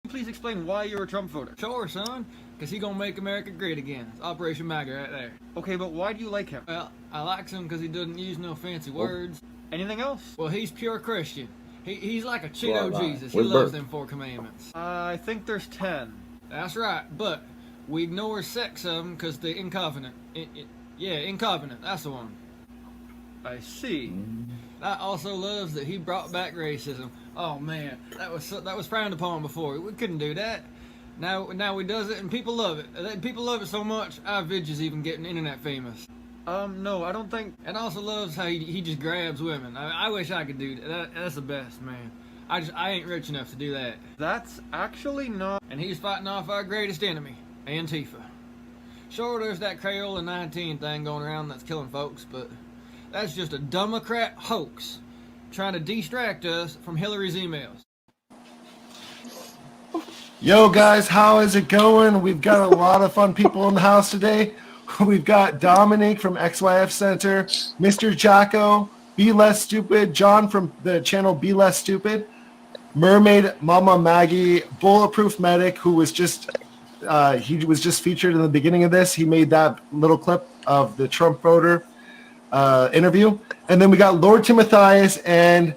Please explain why you're a Trump voter. Sure, son, because he gonna make America great again. It's Operation MAGA right there. Okay, but why do you like him? Well, I like him because he doesn't use no fancy words. Anything else? Well, he's pure Christian. He's like a Cheeto Jesus. He Where's loves Bert? them 4 commandments. I think there's 10. That's right, but we ignore 6 of them because they're in covenant. Yeah, in covenant, that's the one. I see. I also loves that he brought back racism. Oh man, that was frowned upon before. We couldn't do that. Now he does it, and people love it. People love it so much, our vid's even getting internet famous. No, I don't think... And also loves how he just grabs women. I wish I could do that. That's the best, man. I ain't rich enough to do that. That's actually not... And he's fighting off our greatest enemy, Antifa. Sure, there's that Crayola 19 thing going around that's killing folks, but that's just a Democrat hoax trying to distract us from Hillary's emails. Yo guys, how is it going? We've got a lot of fun people in the house today. We've got Domenick from XYFCenter, Mr. Jahko, Be Less Stupid, Jon from the channel Be Less Stupid, Mermaidmama Maggie, Bulletproofmedic, who was just he was just featured in the beginning of this. He made that little clip of the Trump voter interview. And then we got Lord Timothais, and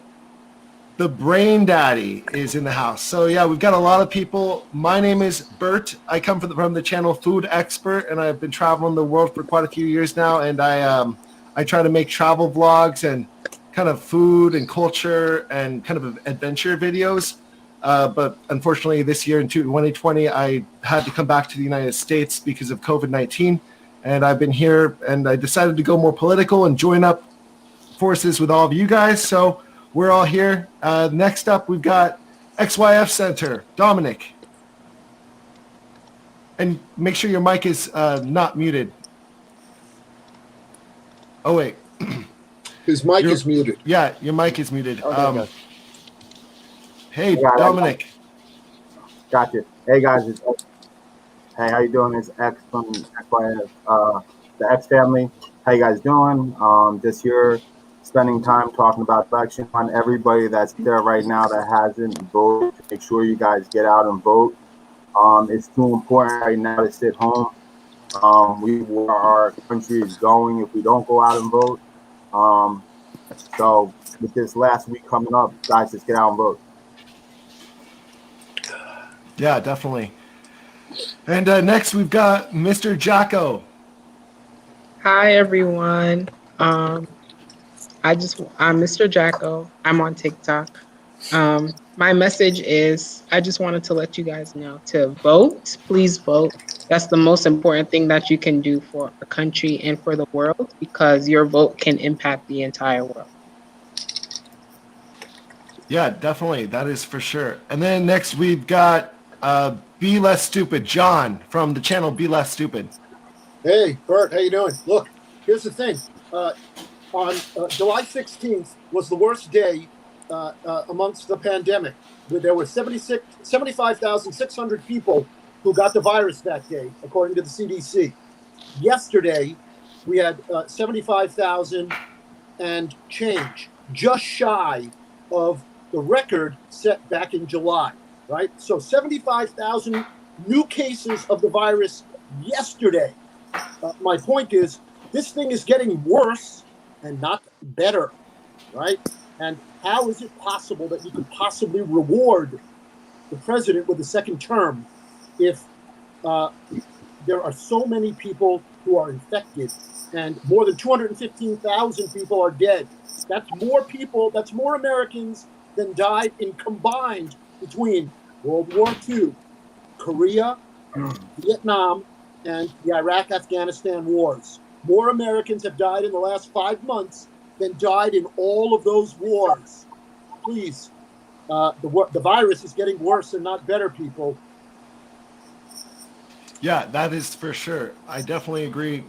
the BrainDaddy is in the house. So yeah, we've got a lot of people. My name is Bert. I come from the channel Food Expert, and I've been traveling the world for quite a few years now. And I try to make travel vlogs and kind of food and culture and kind of adventure videos. But unfortunately, this year in 2020, I had to come back to the United States because of COVID-19. And I've been here, and I decided to go more political and join up forces with all of you guys. So we're all here. Next up, we've got XYFCenter, Domenick. And make sure your mic is not muted. Oh, wait. His mic is muted. Yeah, your mic is muted. Okay, Hey, Yeah, Domenick. Gotcha. Hey guys, it's X. Hey, how you doing? It's X from XYF, the X family. How you guys doing? Just here spending time talking about election. On everybody that's there right now that hasn't voted, make sure you guys get out and vote. It's too important right now to sit home. Where our country is going if we don't go out and vote. So with this last week coming up, guys, just get out and vote. Yeah, definitely. And next we've got Mr. Jahko. Hi everyone. I'm Mr. Jahko. I'm on TikTok. My message is I just wanted to let you guys know to vote. Please vote. That's the most important thing that you can do for our country and for the world, because your vote can impact the entire world. Yeah, definitely. That is for sure. And then next we've got Be Less Stupid, Jon from the channel Be Less Stupid. Hey, Bert, how you doing? Look, here's the thing. On July 16th was the worst day amongst the pandemic. There were 75,600 people who got the virus that day, according to the CDC. Yesterday, we had 75,000 and change, just shy of the record set back in July, right? So 75,000 new cases of the virus yesterday. My point is, this thing is getting worse and not better, right? And how is it possible that you could possibly reward the president with a second term if there are so many people who are infected and more than 215,000 people are dead? That's more people, that's more Americans than died in combined between World War II, Korea, Vietnam, and the Iraq-Afghanistan wars. More Americans have died in the last 5 months than died in all of those wars. Please, the virus is getting worse and not better, people. Yeah, that is for sure. I definitely agree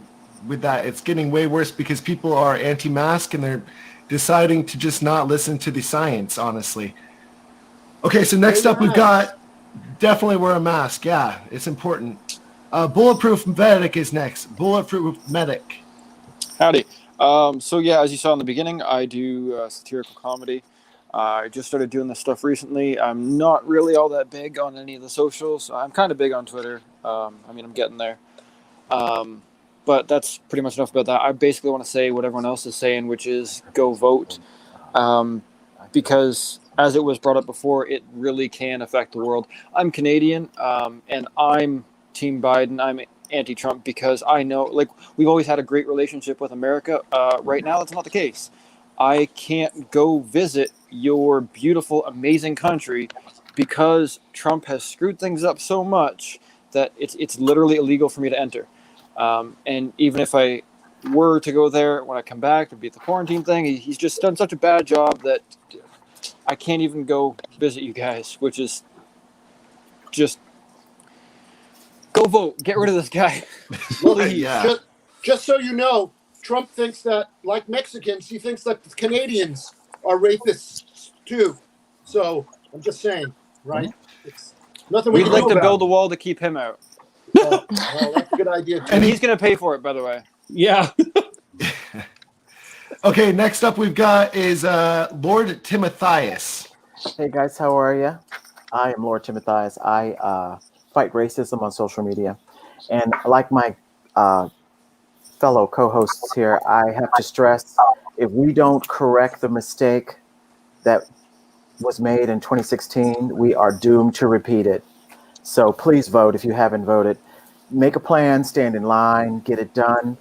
with that. It's getting way worse because people are anti-mask and they're deciding to just not listen to the science, honestly. Okay, so next up we've got definitely wear a mask. Yeah, it's important. Bulletproofmedic is next. Bulletproofmedic. Howdy. So yeah, as you saw in the beginning, I do satirical comedy. I just started doing this stuff recently. I'm not really all that big on any of the socials. I'm kind of big on Twitter. I'm getting there. But that's pretty much enough about that. I basically want to say what everyone else is saying, which is go vote. Because as it was brought up before, it really can affect the world. I'm Canadian, and I'm Team Biden. I'm anti-Trump because I know, like, we've always had a great relationship with America. Right now, that's not the case. I can't go visit your beautiful, amazing country because Trump has screwed things up so much that it's literally illegal for me to enter. And even if I were to go there, when I come back, it'd be the quarantine thing. He's just done such a bad job that I can't even go visit you guys, which is just go vote. Get rid of this guy. Please. Yeah. Just so you know, Trump thinks that, like Mexicans, he thinks that Canadians are rapists too. So I'm just saying, right? It's nothing we We'd can like do to about build a it. wall to keep him out. Well, that's a good idea too. And he's going to pay for it, by the way. Yeah. Okay, next up we've got is Lord Timothais. Hey guys, how are you? I am Lord Timothais. I fight racism on social media. And like my fellow co-hosts here, I have to stress, if we don't correct the mistake that was made in 2016, we are doomed to repeat it. So please vote if you haven't voted. Make a plan, stand in line, get it done.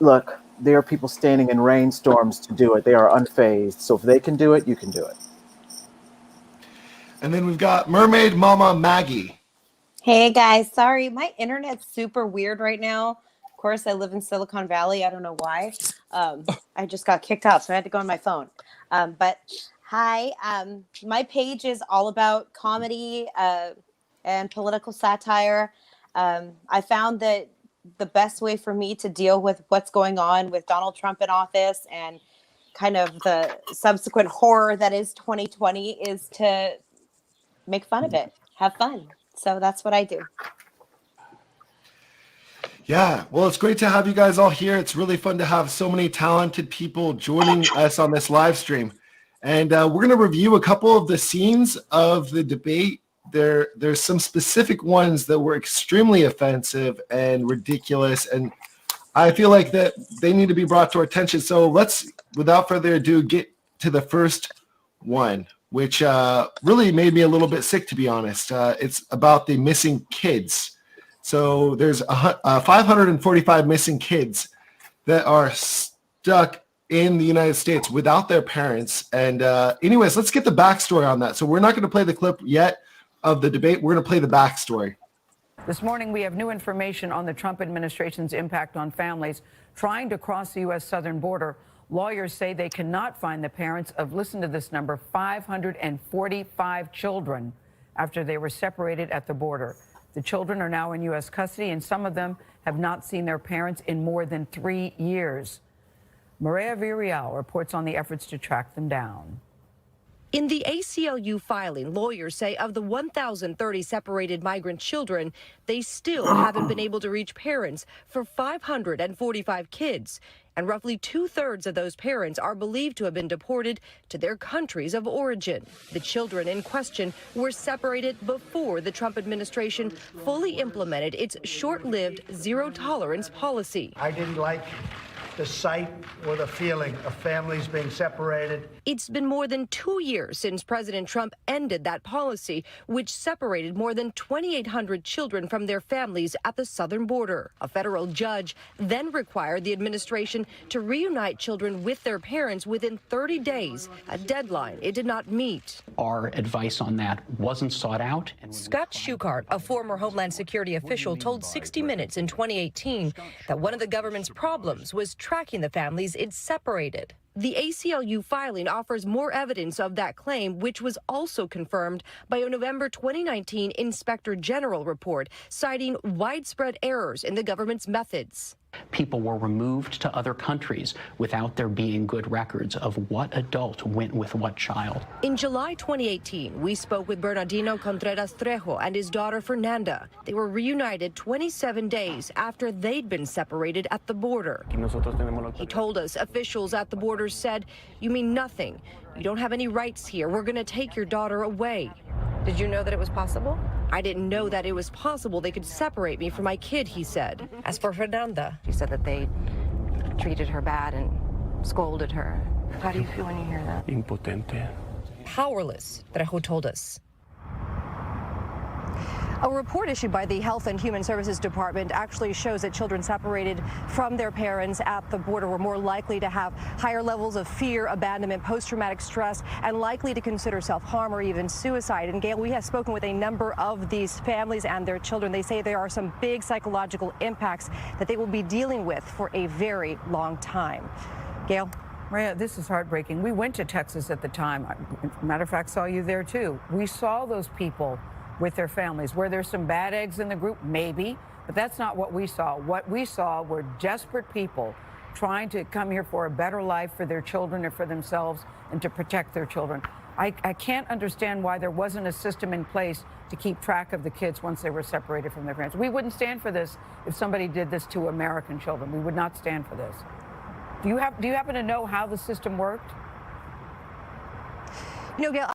Look, there are people standing in rainstorms to do it. They are unfazed. So if they can do it, you can do it. And then we've got Mermaidmama Maggie. Hey guys, sorry, my internet's super weird right now. Of course, I live in Silicon Valley. I don't know why. I just got kicked out, so I had to go on my phone. But hi, my page is all about comedy and political satire. I found that the best way for me to deal with what's going on with Donald Trump in office and kind of the subsequent horror that is 2020 is to make fun of it, have fun. So that's what I do. Yeah, well, it's great to have you guys all here. It's really fun to have so many talented people joining us on this live stream. And we're going to review a couple of the scenes of the debate. There's some specific ones that were extremely offensive and ridiculous, and I feel like that they need to be brought to our attention. So let's, without further ado, get to the first one, which really made me a little bit sick, to be honest. It's about the missing kids. So there's 545 missing kids that are stuck in the United States without their parents. And anyways, let's get the backstory on that. So we're not going to play the clip yet of the debate. We're going to play the backstory. This morning, we have new information on the Trump administration's impact on families trying to cross the U.S. southern border. Lawyers say they cannot find the parents of, listen to this number, 545 children after they were separated at the border. The children are now in U.S. custody, and some of them have not seen their parents in more than 3 years. Maria Villarreal reports on the efforts to track them down. In the ACLU filing, lawyers say of the 1,030 separated migrant children, they still haven't been able to reach parents for 545 kids. And roughly 2/3 of those parents are believed to have been deported to their countries of origin. The children in question were separated before the Trump administration fully implemented its short-lived zero-tolerance policy. I didn't like the sight or the feeling of families being separated. It's been more than 2 years since President Trump ended that policy, which separated more than 2,800 children from their families at the southern border. A federal judge then required the administration to reunite children with their parents within 30 days, a deadline it did not meet. Our advice on that wasn't sought out. Scott Schuchart, a former Homeland Security official, told 60 Minutes in 2018 that one of the government's problems was tracking the families it separated. The ACLU filing offers more evidence of that claim, which was also confirmed by a November 2019 Inspector General report citing widespread errors in the government's methods. People were removed to other countries without there being good records of what adult went with what child. In July 2018, we spoke with Bernardino Contreras Trejo and his daughter Fernanda. They were reunited 27 days after they'd been separated at the border. He told us officials at the border said, "You mean nothing. You don't have any rights here. We're going to take your daughter away." Did you know that it was possible? I didn't know that it was possible they could separate me from my kid, he said. As for Fernanda, she said that they treated her bad and scolded her. How do you feel when you hear that? Impotente. Powerless, Trejo told us. A report issued by the Health and Human Services Department actually shows that children separated from their parents at the border were more likely to have higher levels of fear, abandonment, post-traumatic stress, and likely to consider self-harm or even suicide. And Gail, we have spoken with a number of these families and their children. They say there are some big psychological impacts that they will be dealing with for a very long time. Gail? Maria, this is heartbreaking. We went to Texas at the time. Matter of fact, saw you there too. We saw those people with their families. Were there some bad eggs in the group? Maybe, but that's not what we saw. What we saw were desperate people trying to come here for a better life for their children or for themselves and to protect their children. I can't understand why there wasn't a system in place to keep track of the kids once they were separated from their parents. We wouldn't stand for this if somebody did this to American children. We would not stand for this. Do you happen to know how the system worked? You know, Gail,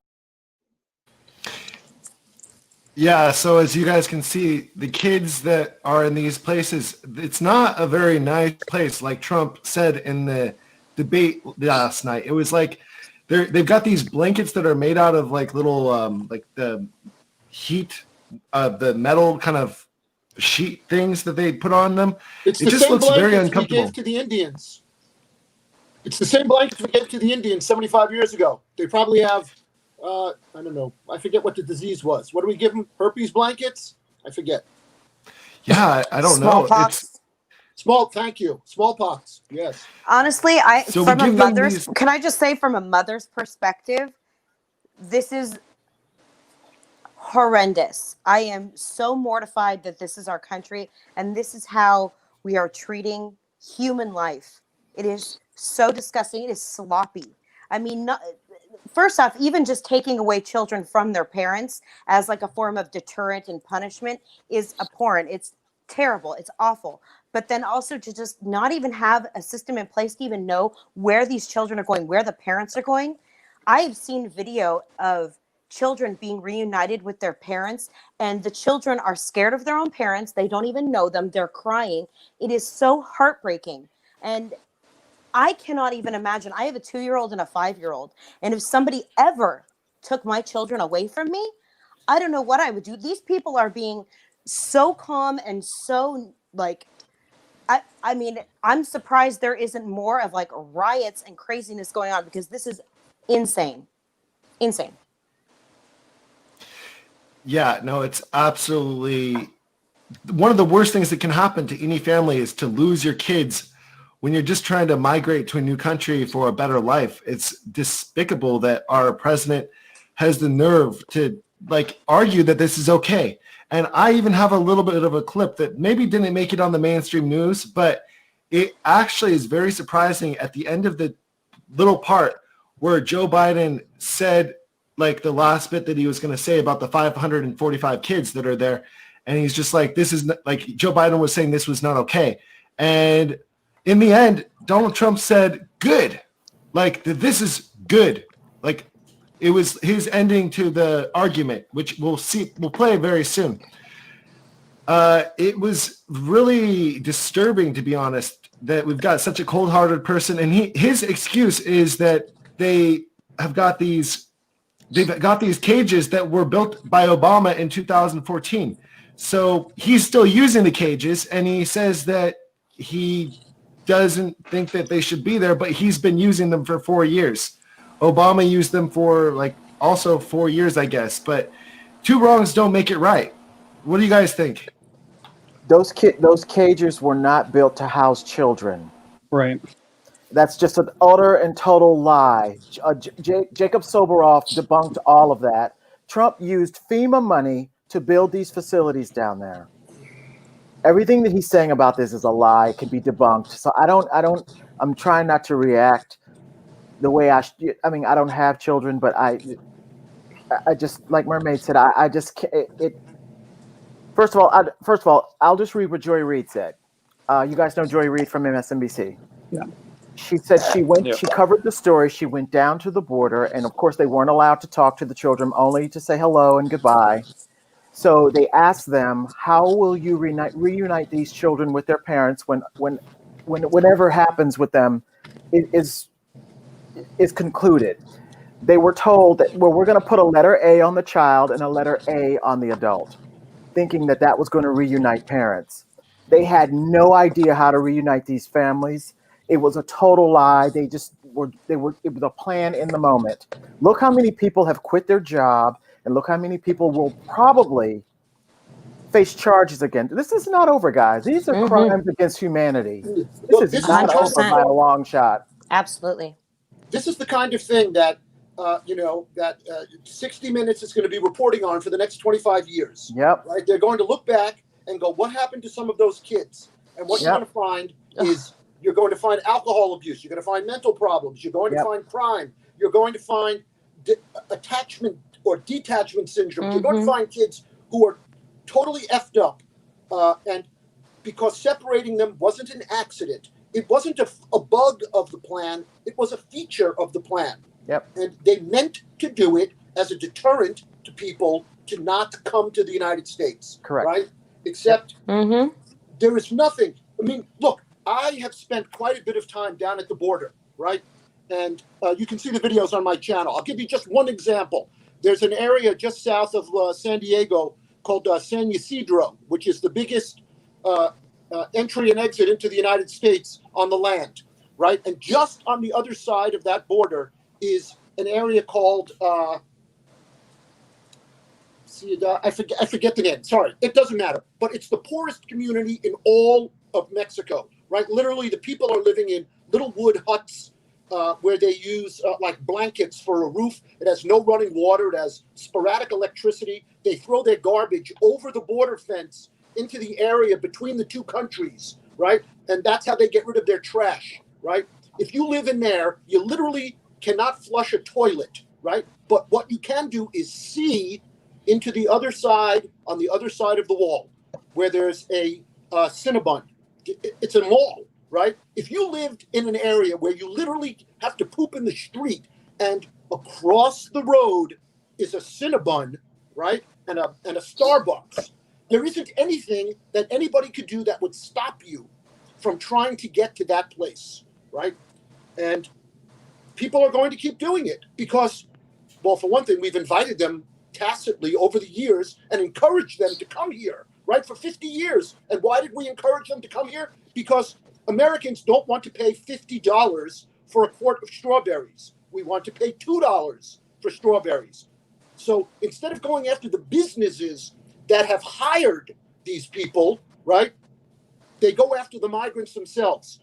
Yeah, so as you guys can see, the kids that are in these places, it's not a very nice place, like Trump said in the debate last night. It was like they've got these blankets that are made out of like little like the heat of the metal kind of sheet things that they put on them. It's it the just same looks very blankets we uncomfortable. gave to the Indians. It's the same blankets we gave to the Indians 75 years ago. They probably have, I don't know, I forget what the disease was. What do we give them? Herpes blankets? I forget. Yeah, I don't know. Smallpox. Thank you. Smallpox, yes. Honestly, So from we a give them mother's, these- can I just say from a mother's perspective, this is horrendous. I am so mortified that this is our country and this is how we are treating human life. It is so disgusting. It is sloppy. I mean, first off, even just taking away children from their parents as like a form of deterrent and punishment is abhorrent. It's terrible. It's awful. But then also to just not even have a system in place to even know where these children are going, where the parents are going. I have seen video of children being reunited with their parents, and the children are scared of their own parents. They don't even know them. They're crying. It is so heartbreaking. And I cannot even imagine. I have a 2-year-old and a 5-year-old. And if somebody ever took my children away from me, I don't know what I would do. These people are being so calm and so like, I mean, I'm surprised there isn't more of like riots and craziness going on because this is insane. Insane. Yeah, no, it's absolutely one of the worst things that can happen to any family is to lose your kids when you're just trying to migrate to a new country for a better life. It's despicable that our president has the nerve to like argue that this is okay. And I even have a little bit of a clip that maybe didn't make it on the mainstream news, but it actually is very surprising at the end of the little part where Joe Biden said like the last bit that he was going to say about the 545 kids that are there. And he's just like, this is like Joe Biden was saying this was not okay. And in the end, Donald Trump said, good, like this is good. Like it was his ending to the argument, which we'll play very soon. It was really disturbing, to be honest, that we've got such a cold-hearted person. And his excuse is that they've got these cages that were built by Obama in 2014. So he's still using the cages, and he says that he doesn't think that they should be there, but he's been using them for 4 years. Obama used them for like also 4 years, I guess. But two wrongs don't make it right. What do you guys think? Those cages were not built to house children. Right. That's just an utter and total lie. Jacob Soboroff debunked all of that. Trump used FEMA money to build these facilities down there. everything that he's saying about this is a lie. It can be debunked. So I'm trying not to react the way I mean, I don't have children, but I just, like Mermaid said, I just can't. First of all, I'll just read what Joy Reid said. You guys know Joy Reid from MSNBC. Yeah. She said she covered the story. She went down to the border, and of course they weren't allowed to talk to the children, only to say hello and goodbye. So they asked them, how will you reunite these children with their parents when whenever happens with them is concluded? They were told that, well, we're going to put a letter A on the child and a letter A on the adult, thinking that was going to reunite parents. They had no idea how to reunite these families. It was a total lie. It was a plan in the moment. Look how many people have quit their job, and look how many people will probably face charges again. This is not over, guys. These are crimes against humanity. This is not over by a long shot. Absolutely. This is the kind of thing that 60 Minutes is going to be reporting on for the next 25 years. Yep. Right? They're going to look back and go, what happened to some of those kids? And what you're going to find is you're going to find alcohol abuse. You're going to find mental problems. You're going to find crime. You're going to find attachment or detachment syndrome. You're going to find kids who are totally effed up. And because separating them wasn't an accident. It wasn't a bug of the plan. It was a feature of the plan. Yep. And they meant to do it as a deterrent to people to not come to the United States. Correct. Right? Except there is nothing. I mean, look, I have spent quite a bit of time down at the border, right? And you can see the videos on my channel. I'll give you just one example. There's an area just south of San Diego called San Ysidro, which is the biggest entry and exit into the United States on the land, right? And just on the other side of that border is an area called I forget the name. Sorry, it doesn't matter. But it's the poorest community in all of Mexico, right? Literally, the people are living in little wood huts where they use like blankets for a roof. It has no running water. It has sporadic electricity. They throw their garbage over the border fence into the area between the two countries, right? And that's how they get rid of their trash, right? If you live in there, you literally cannot flush a toilet, right? But what you can do is see into the other side, on the other side of the wall, where there's a Cinnabon. It's a mall, right? If you lived in an area where you literally have to poop in the street and across the road is a Cinnabon, right? And a Starbucks, there isn't anything that anybody could do that would stop you from trying to get to that place, right? And people are going to keep doing it because, well, for one thing, we've invited them tacitly over the years and encouraged them to come here, right, for 50 years. And why did we encourage them to come here? Because Americans don't want to pay $50 for a quart of strawberries. We want to pay $2 for strawberries. So instead of going after the businesses that have hired these people, right, they go after the migrants themselves.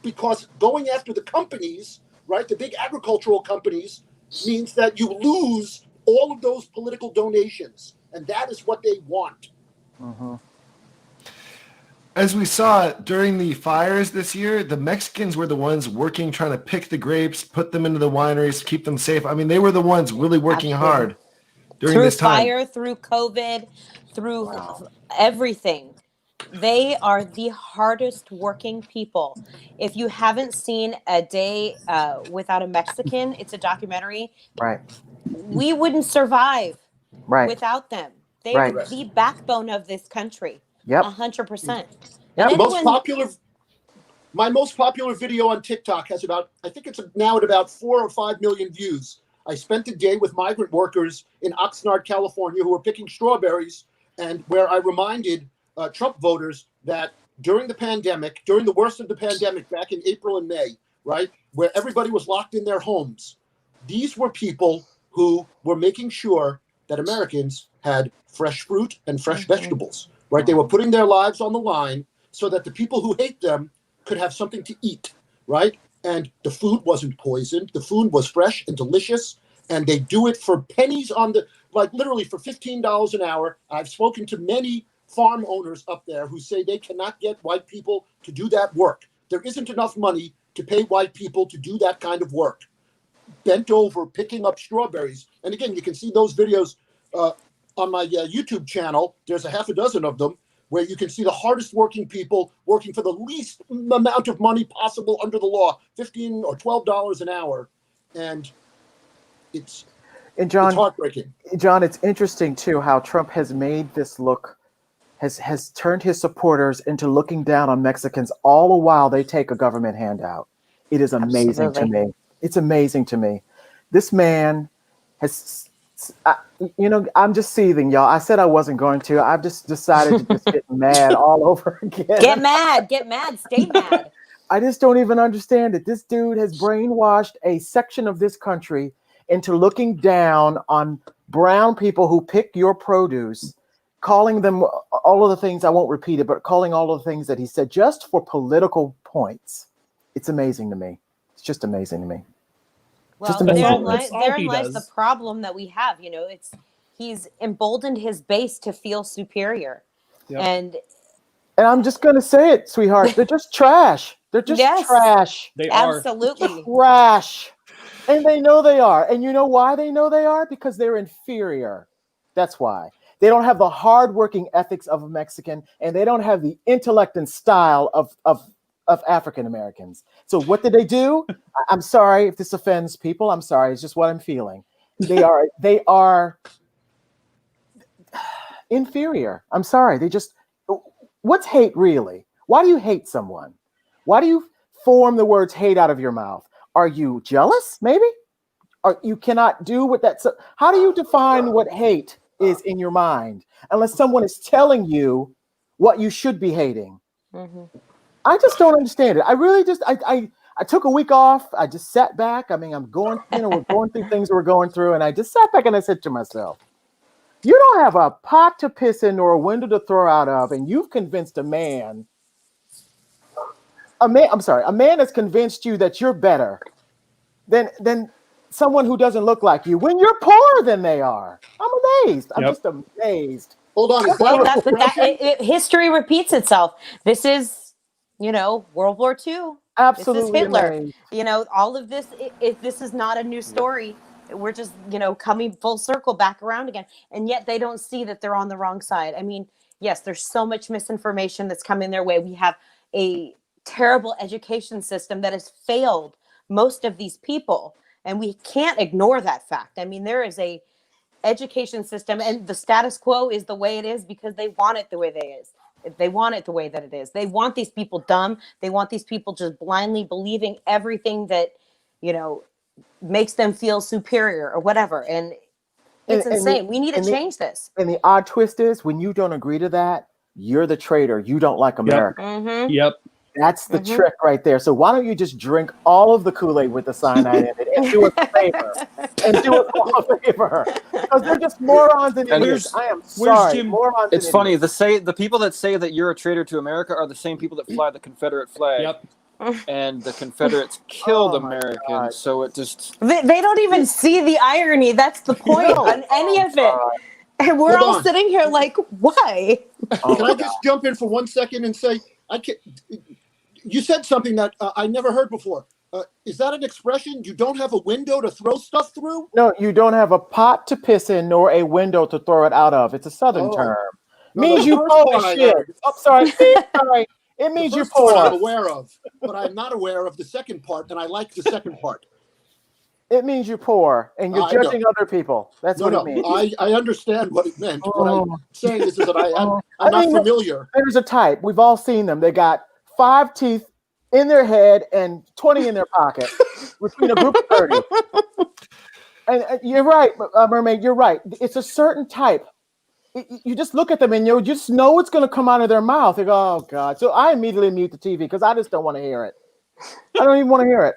Because going after the companies, right, the big agricultural companies, means that you lose all of those political donations. And that is what they want. As we saw during the fires this year, the Mexicans were the ones working, trying to pick the grapes, put them into the wineries, keep them safe. I mean, they were the ones really working hard during this time. Through fire, through COVID, through everything. They are the hardest working people. If you haven't seen A Day Without a Mexican, it's a documentary. Right. We wouldn't survive without them. They are the backbone of this country. Yep. 100%. My most popular video on TikTok has about, I think it's now at about 4 or 5 million views. I spent a day with migrant workers in Oxnard, California, who were picking strawberries, and where I reminded Trump voters that during the pandemic, during the worst of the pandemic back in April and May, right, where everybody was locked in their homes, these were people who were making sure that Americans had fresh fruit and fresh vegetables, right? They were putting their lives on the line so that the people who hate them could have something to eat, right? And the food wasn't poisoned. The food was fresh and delicious. And they do it for pennies on the, like literally for $15 an hour. I've spoken to many farm owners up there who say they cannot get white people to do that work. There isn't enough money to pay white people to do that kind of work. Bent over, picking up strawberries. And again, you can see those videos on my YouTube channel. There's a half a dozen of them where you can see the hardest working people working for the least amount of money possible under the law, $15 or $12 an hour. And it's heartbreaking. John, it's interesting too how Trump has made this look, has turned his supporters into looking down on Mexicans all the while they take a government handout. It is amazing to me. It's amazing to me. This man has, I'm just seething, y'all. I said I wasn't going to. I've just decided to just get mad all over again. Get mad, stay mad. I just don't even understand it. This dude has brainwashed a section of this country into looking down on brown people who pick your produce, calling them all of the things, I won't repeat it, but calling all of the things that he said just for political points. It's amazing to me. It's just amazing to me. Well, therein lies the problem that we have. He's emboldened his base to feel superior. Yep. And I'm just going to say it, sweetheart. They're just trash. They're just trash. They are. Absolutely. Trash. And they know they are. And you know why they know they are? Because they're inferior. That's why. They don't have the hardworking ethics of a Mexican, and they don't have the intellect and style of African Americans. So what did they do? I'm sorry if this offends people. I'm sorry. It's just what I'm feeling. They are inferior. I'm sorry. What's hate really? Why do you hate someone? Why do you form the words hate out of your mouth? Are you jealous? Maybe? Or you cannot do what that's. How do you define what hate is in your mind unless someone is telling you what you should be hating? Mm-hmm. I just don't understand it. I really just, I took a week off. I just sat back. I mean, we're going through things we're going through. And I just sat back and I said to myself, you don't have a pot to piss in or a window to throw out of. And you've convinced a man has convinced you that you're better than someone who doesn't look like you when you're poorer than they are. I'm amazed. I'm just amazed. Hold on. History repeats itself. This is, World War II. Absolutely. This is Hitler. Amazed. All of this, this is not a new story. We're just, coming full circle back around again. And yet they don't see that they're on the wrong side. I mean, yes, there's so much misinformation that's coming their way. We have a terrible education system that has failed most of these people. And we can't ignore that fact. I mean, there is a education system and the status quo is the way it is because they want it the way it is. They want it the way that it is. They want these people dumb. They want these people just blindly believing everything that, makes them feel superior or whatever. And it's insane. We need to change this. And the odd twist is when you don't agree to that, you're the traitor. You don't like America. Mm-hmm. Yep. That's the trick right there. So why don't you just drink all of the Kool-Aid with the cyanide in it and do us a favor? Because they're just morons and idiots. I am sorry. Morons it's funny. The people that say that you're a traitor to America are the same people that fly the Confederate flag. Yep. And the Confederates killed Americans. So it just... They don't even see the irony. That's the point on any of it. And we're all sitting here like, why? Can I just jump in for 1 second and say, you said something that I never heard before. Is that an expression? You don't have a window to throw stuff through? No, you don't have a pot to piss in nor a window to throw it out of. It's a Southern term. Means you poor as shit. I'm sorry. Sorry. It means you're poor. I'm aware of, but I'm not aware of the second part, and I like the second part. It means you're poor and you're judging other people. That's what it means. I understand what it meant. What I'm saying is that I'm not familiar. There's a type. We've all seen them. They got 5 teeth in their head and 20 in their pocket between a group of 30. And you're right, Mermaid, you're right. It's a certain type. You just look at them and you just know what's going to come out of their mouth. They go, oh, God. So I immediately mute the TV because I just don't want to hear it. I don't even want to hear it.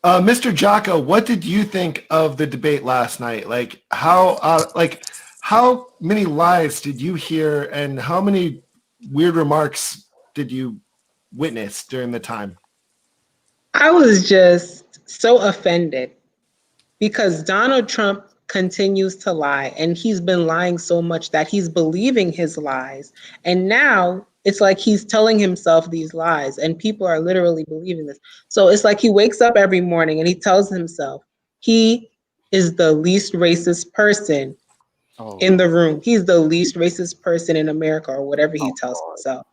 Mr. Jahko, what did you think of the debate last night? How many lies did you hear and how many weird remarks did you witness during the time? I was just so offended because Donald Trump continues to lie, and he's been lying so much that he's believing his lies. And now it's like he's telling himself these lies, and people are literally believing this. So it's like he wakes up every morning and he tells himself he is the least racist person in the room. He's the least racist person in America, or whatever he tells himself.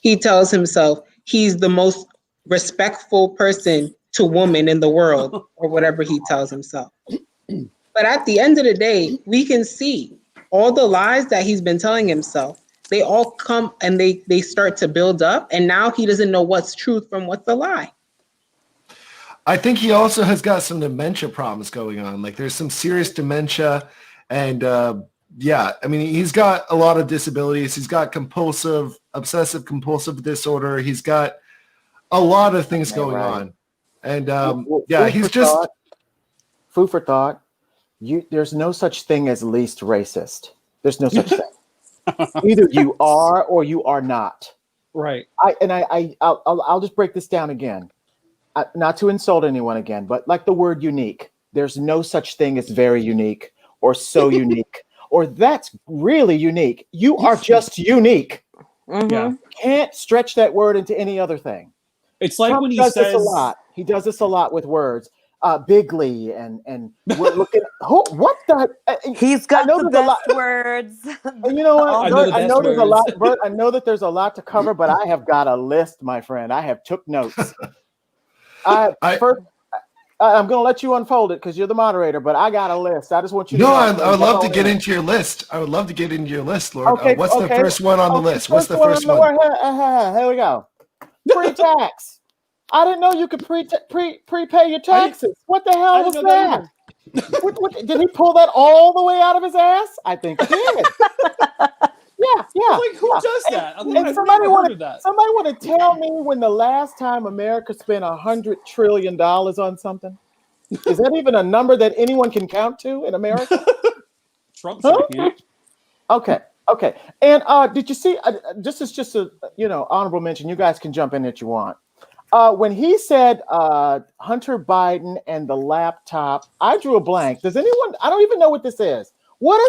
He tells himself he's the most respectful person to women in the world, or whatever he tells himself. But at the end of the day, we can see all the lies that he's been telling himself. They all come and they start to build up, and now he doesn't know what's truth from what's a lie. I think he also has got some dementia problems going on. Like there's some serious dementia, and yeah, I mean, he's got a lot of disabilities. He's got obsessive compulsive disorder. He's got a lot of things going on. And yeah, he's just food for thought. There's no such thing as least racist. There's no such thing. Either you are or you are not. Right. I'll just break this down again. Not to insult anyone again, but like the word unique. There's no such thing as very unique or so unique or that's really unique. You are just unique. Yeah. You can't stretch that word into any other thing. It's like Trump when he does says this a lot. He does this a lot with words. Bigly and we're looking. What the? He's got the best words. You know what? Bert, I know there's a lot. Bert, I know that there's a lot to cover, but I have got a list, my friend. I have took notes. I'm going to let you unfold it because you're the moderator, but I got a list. I just want you to know. I would love to get into your list. I would love to get into your list, Lord. Okay, what's the first one on the list? What's the first one? Here we go. Pre-tax. I didn't know you could prepay your taxes. What the hell was that? Did he pull that all the way out of his ass? I think he did. Yeah. Like, who does that? And somebody want to tell me when the last time America spent $100 trillion on something? Is that even a number that anyone can count to in America? Trump can't. Okay. And did you see? This is just a honorable mention. You guys can jump in if you want. When he said Hunter Biden and the laptop, I drew a blank. Does anyone? I don't even know what this is. What?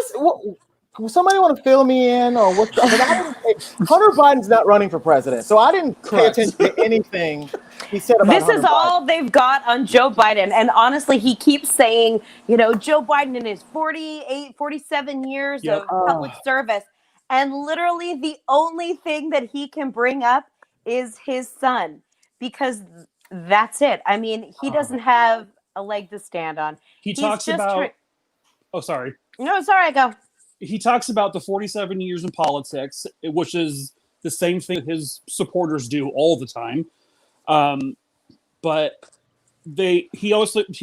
Somebody want to fill me in, or what? Hunter Biden's not running for president, so I didn't pay attention to anything he said about. This is all they've got on Joe Biden, and honestly, he keeps saying, Joe Biden in his 47 years of public service, and literally the only thing that he can bring up is his son, because that's it. I mean, he doesn't have a leg to stand on. He's talks about. Oh, sorry. No, sorry. Go. He talks about the 47 years in politics, which is the same thing his supporters do all the time. But he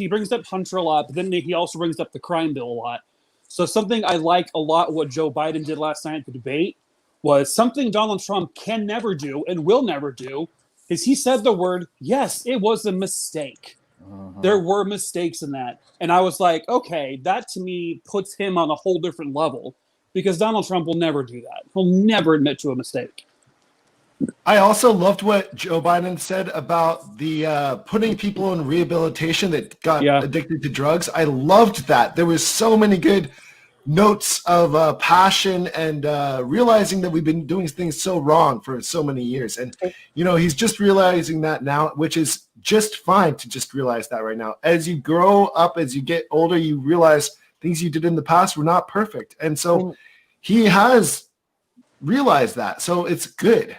brings up Hunter a lot, but then he also brings up the crime bill a lot. So something I like a lot what Joe Biden did last night at the debate was something Donald Trump can never do and will never do, is he said the word, yes, it was a mistake. There were mistakes in that. And I was like, okay, that to me puts him on a whole different level, because Donald Trump will never do that. He'll never admit to a mistake. I also loved what Joe Biden said about the putting people in rehabilitation that got addicted to drugs. I loved that. There was so many good notes of passion and realizing that we've been doing things so wrong for so many years. And, he's just realizing that now, which is just fine to just realize that right now. As you grow up, as you get older, you realize things you did in the past were not perfect. And so he has realized that. So it's good.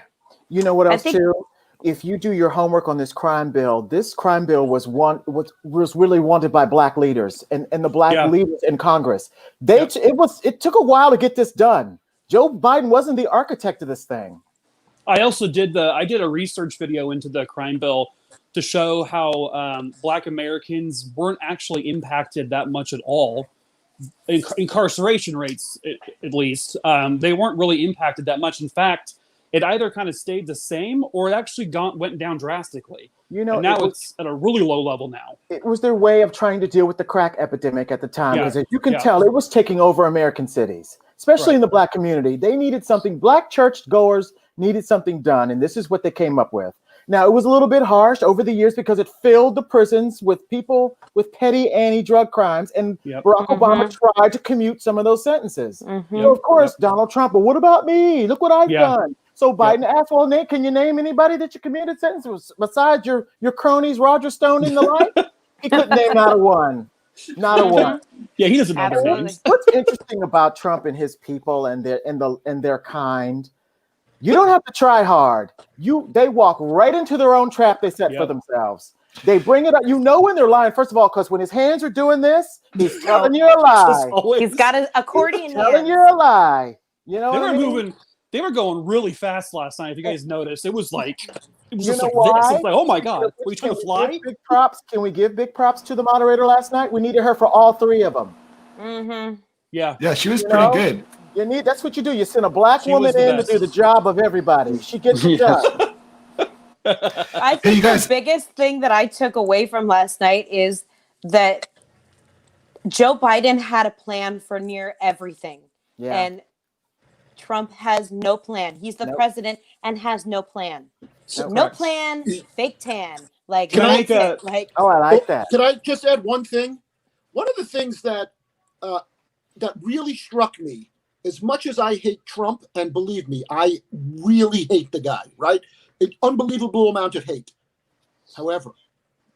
You know what else too? If you do your homework on this crime bill was really wanted by black leaders and the black leaders in Congress. It took a while to get this done. Joe Biden wasn't the architect of this thing. I also did a research video into the crime bill to show how black Americans weren't actually impacted that much at all. Incarceration rates, at least, they weren't really impacted that much. In fact, it either kind of stayed the same or it actually went down drastically. And now it's at a really low level now. It was their way of trying to deal with the crack epidemic at the time. Because as you can tell, it was taking over American cities, especially in the black community. They needed something. Black church goers needed something done. And this is what they came up with. Now, it was a little bit harsh over the years because it filled the prisons with people with petty anti-drug crimes, and Barack Obama tried to commute some of those sentences. So, of course, Donald Trump, but what about me? Look what I've done. So Biden asked, well, Nick, can you name anybody that you committed sentences besides your cronies, Roger Stone and the like? He couldn't name not a one. Not a one. Yeah, he doesn't know their names. What's interesting about Trump and his people and their kind, you don't have to try hard. They walk right into their own trap they set for themselves. They bring it up. You know when they're lying, first of all, because when his hands are doing this, he's telling you a lie. He's got an accordion. He's telling you a lie. You know they what were I mean? moving. They were going really fast last night. If you guys noticed, it was just You like know this. why? It's like, oh my God, were you trying to fly? Big props. Can we give big props to the moderator last night? We needed her for all three of them. Yeah. Yeah, she was pretty good. You need. That's what you do. You send a black woman in to do the job of everybody. She gets it done. I think the biggest thing that I took away from last night is that Joe Biden had a plan for near everything. Yeah. And Trump has no plan. He's the president and has no plan. No plan, fake tan. Like, Can I make that's it. Like, oh, I like that. Can I just add one thing? One of the things that that really struck me, as much as I hate Trump, and believe me, I really hate the guy, right? An unbelievable amount of hate. However,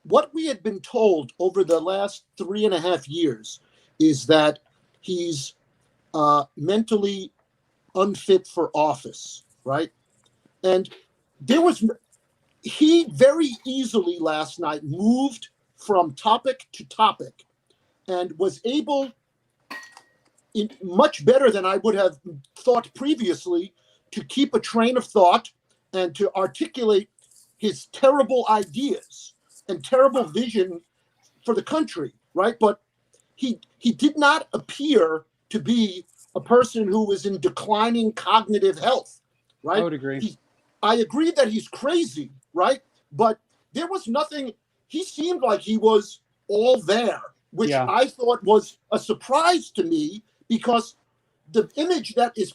what we had been told over the last 3.5 years is that he's mentally unfit for office, right? And he very easily last night moved from topic to topic and was able, much better than I would have thought previously, to keep a train of thought and to articulate his terrible ideas and terrible vision for the country, right? But he did not appear to be a person who was in declining cognitive health, right? I would agree. I agree that he's crazy, right? But there was nothing, he seemed like he was all there, which I thought was a surprise to me, because the image that is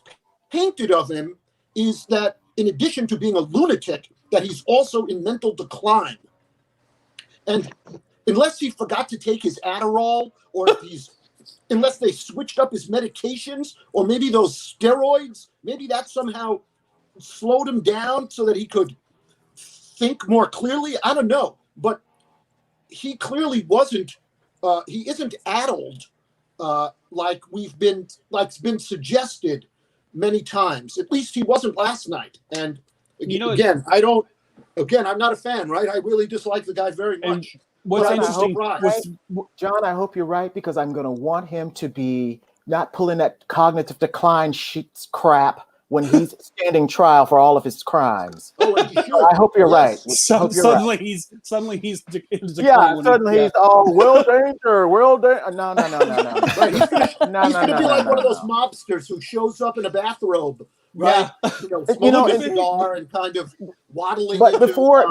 painted of him is that in addition to being a lunatic, that he's also in mental decline. And unless he forgot to take his Adderall, or if unless they switched up his medications, or maybe those steroids, maybe that somehow slowed him down so that he could think more clearly. I don't know, but he clearly wasn't. He isn't addled like it's been suggested many times. At least he wasn't last night. And again, I'm not a fan, right? I really dislike the guy very much. What's interesting, John, I hope you're right, because I'm going to want him to be not pulling that cognitive decline crap when he's standing trial for all of his crimes. Oh, I hope you're right. Suddenly he's yeah. Suddenly he's world danger. No. Right, he's gonna be like one of those mobsters who shows up in a bathrobe, right? Smoking a cigar and kind of waddling. But before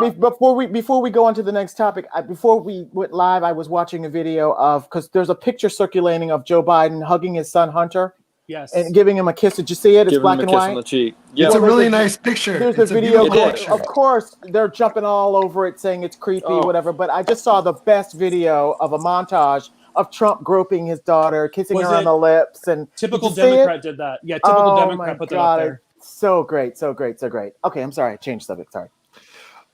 we go on to the next topic, before we went live, I was watching a video because there's a picture circulating of Joe Biden hugging his son Hunter. Yes. And giving him a kiss. Did you see it? It's black and white. On the cheek. It's a really nice picture. There's a video. Of course, they're jumping all over it, saying it's creepy, whatever. But I just saw the best video of a montage of Trump groping his daughter, kissing her on the lips, and typical Democrat did that. Yeah, typical Democrat put that up there. So great. Okay, I'm sorry. I changed subject. Sorry.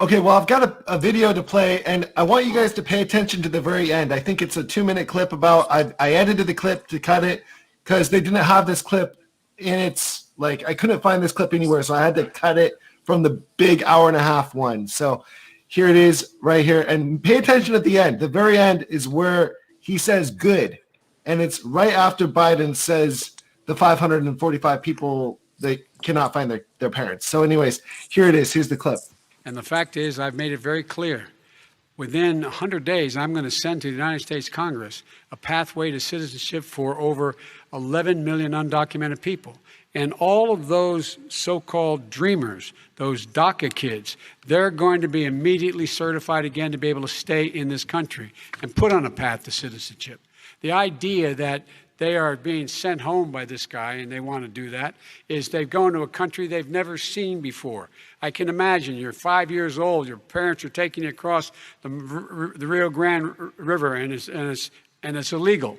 Okay, well, I've got a video to play, and I want you guys to pay attention to the very end. I think it's a 2-minute clip I edited the clip to cut it, because they didn't have this clip in its, I couldn't find this clip anywhere, so I had to cut it from the big 1.5 hour one. So here it is right here, and pay attention at the end. The very end is where he says good, and it's right after Biden says the 545 people, they cannot find their parents. So anyways, here it is. Here's the clip. And the fact is, I've made it very clear. Within 100 days, I'm going to send to the United States Congress a pathway to citizenship for over 11 million undocumented people. And all of those so-called dreamers, those DACA kids, they're going to be immediately certified again to be able to stay in this country and put on a path to citizenship. The idea that they are being sent home by this guy, and they want to do that, is they've gone to a country they've never seen before. I can imagine you're 5 years old, your parents are taking you across the Rio Grande River, and it's illegal.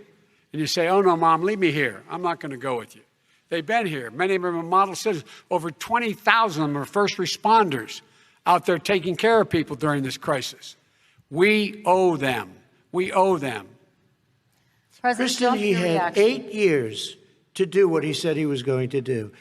And you say, oh, no, Mom, leave me here. I'm not going to go with you. They've been here. Many of them are model citizens. Over 20,000 of them are first responders out there taking care of people during this crisis. We owe them. We owe them. Kristen, he had 8 years to do what he said he was going to do.